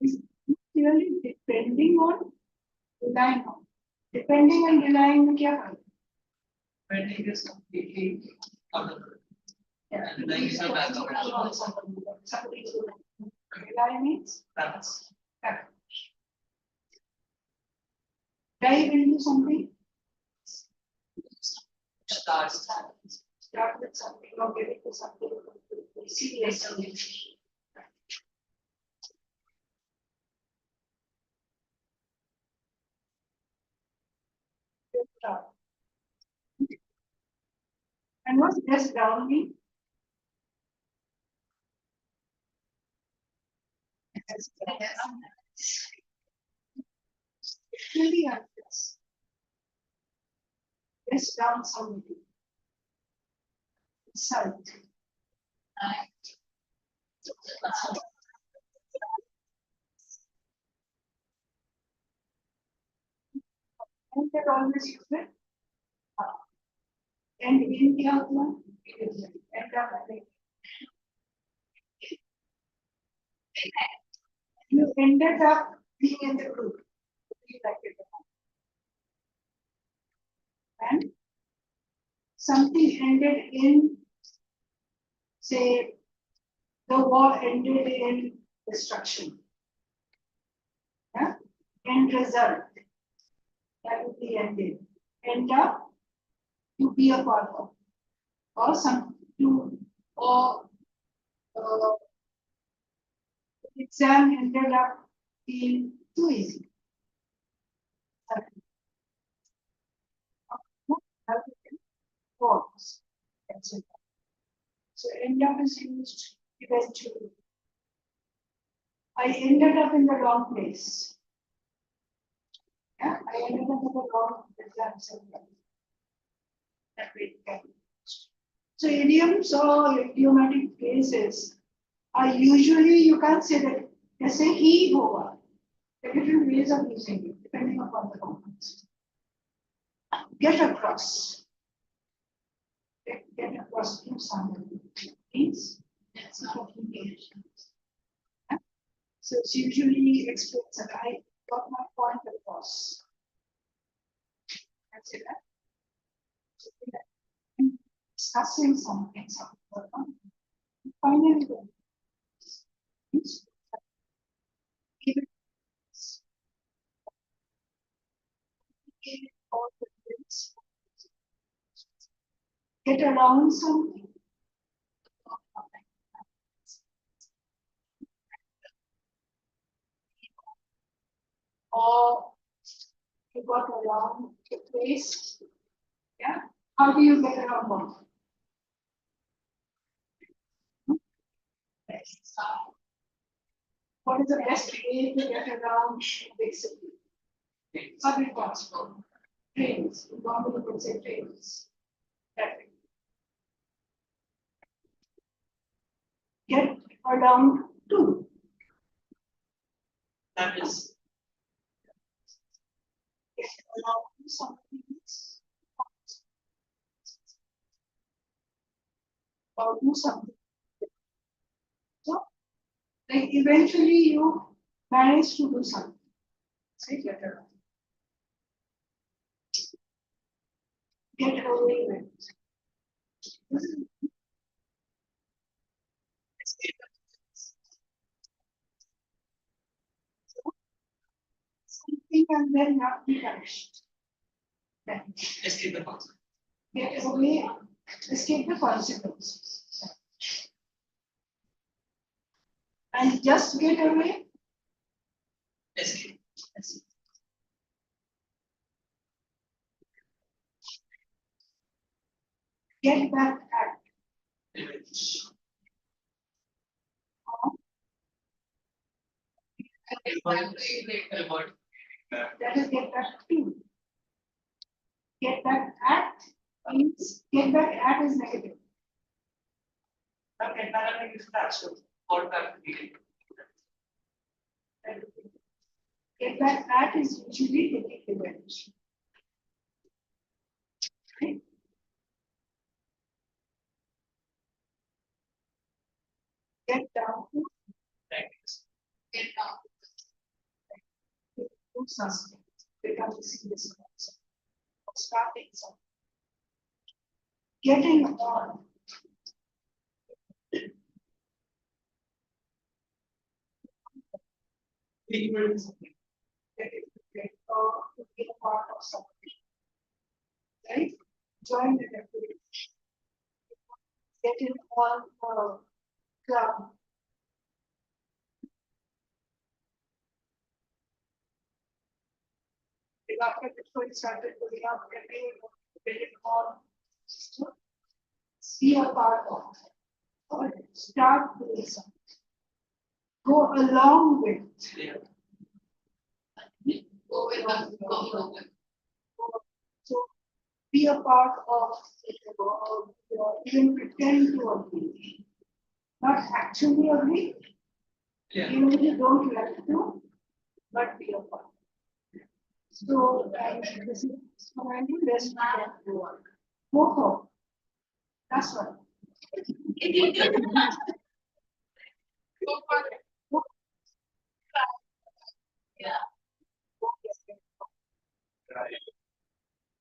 Is clearly depending on, relying on. Depending and relying में क्या फर्क है? Pending is completely other. And then you have backup. Somebody to rely means That's backup. Dive into something, starts. start with something or get into something serious. And what's this down mean? Really obvious. This down somebody. Insult. And they always use it. And in the other one, end up like you ended up being in the group. You like it. And something ended in, say, the war ended in destruction. Yeah? End result. That would be ended. End up to be a part of. Or some to or exam ended up being too easy. Pause. That's it. So end up is used eventually. I ended up in the wrong place. Yeah, I ended up in the wrong exam center. That way it can be used. So idioms or idiomatic phrases are usually, you can't say that, जैसे ही होगा. There are different ways of using it depending upon the context. Get across. Get across to somebody. Means That's not communication. so it's usually explains that I got my point across. That's it. So we are discussing something, finally, get around something. Or you got around the place. Yeah. How do you get around one? What is the best way to get around basically? Public transport. Trains. Normally would say trains. That way. Get around to. That is, Get around to something else. Or do something. So, like eventually you manage to do something. Say get around. Get away with. Something and then not be punished. Then escape the concept. get away, escape the consequences. And just get away, Escape. get back at. Revenge. Reward. That is get back to. Get back at means get back at is negative. Okay, parallel is that, so what that mean? Get back at is usually taking revenge. Right? Get down to Practice. Get down. do something. Become a serious concept. Starting something. Getting on. Ignorance. To be a part of something. Right? Join the activity. Get in on club. After before it started going up, getting on. Be a part of. Or start doing something. Go along with. Yeah. Go with us, go with. So be a part of, even pretend to agree. Not actually agree, Yeah. even if you don't like to, but be a part. So, and this is commanding this man to work. Go home. That's what. Go for it. Yeah.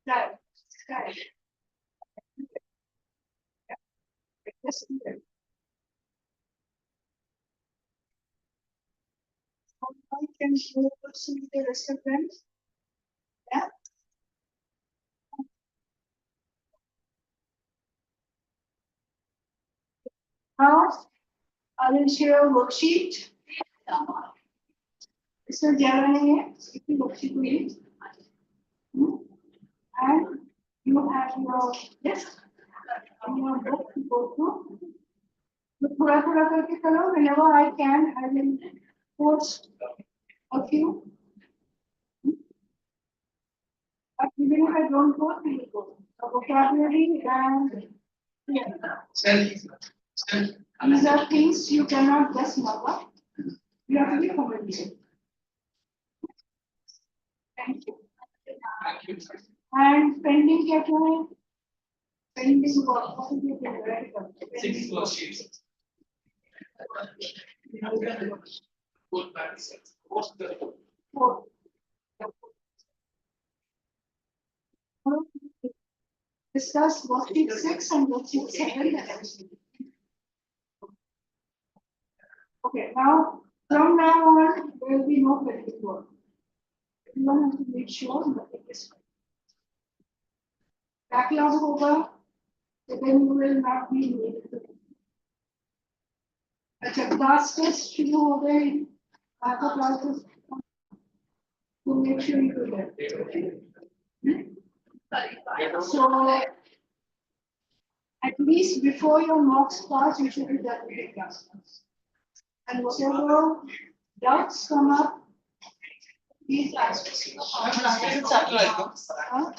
Right. Right. Yes, clear. I can show also the rest of them. Yeah. Now, I will share a worksheet. इसमें ज़्यादा नहीं है, इसकी worksheet में and you have your list in your book to go through. तो थोड़ा थोड़ा करके करो. Whenever I can, I will post a few. But even if I don't go, we will go. So vocabulary and yeah. These are things you cannot just number. You have to be familiar. Thank you. Thank you. And pending क्या क्या है? Pending work. What is it? 6 worksheets. 4 parts. Four. Discuss worksheet 6 and worksheet 7. Okay, now from now on there will be no pending work. You have to make sure nothing is backlog होगा, so then you will not be needed to. अच्छा, class test शुरू हो गए, आपका class test to make sure you do that. So at least before your mocks pass, you should be done with the class. And whatever doubts come up, please ask. Satellite. Huh?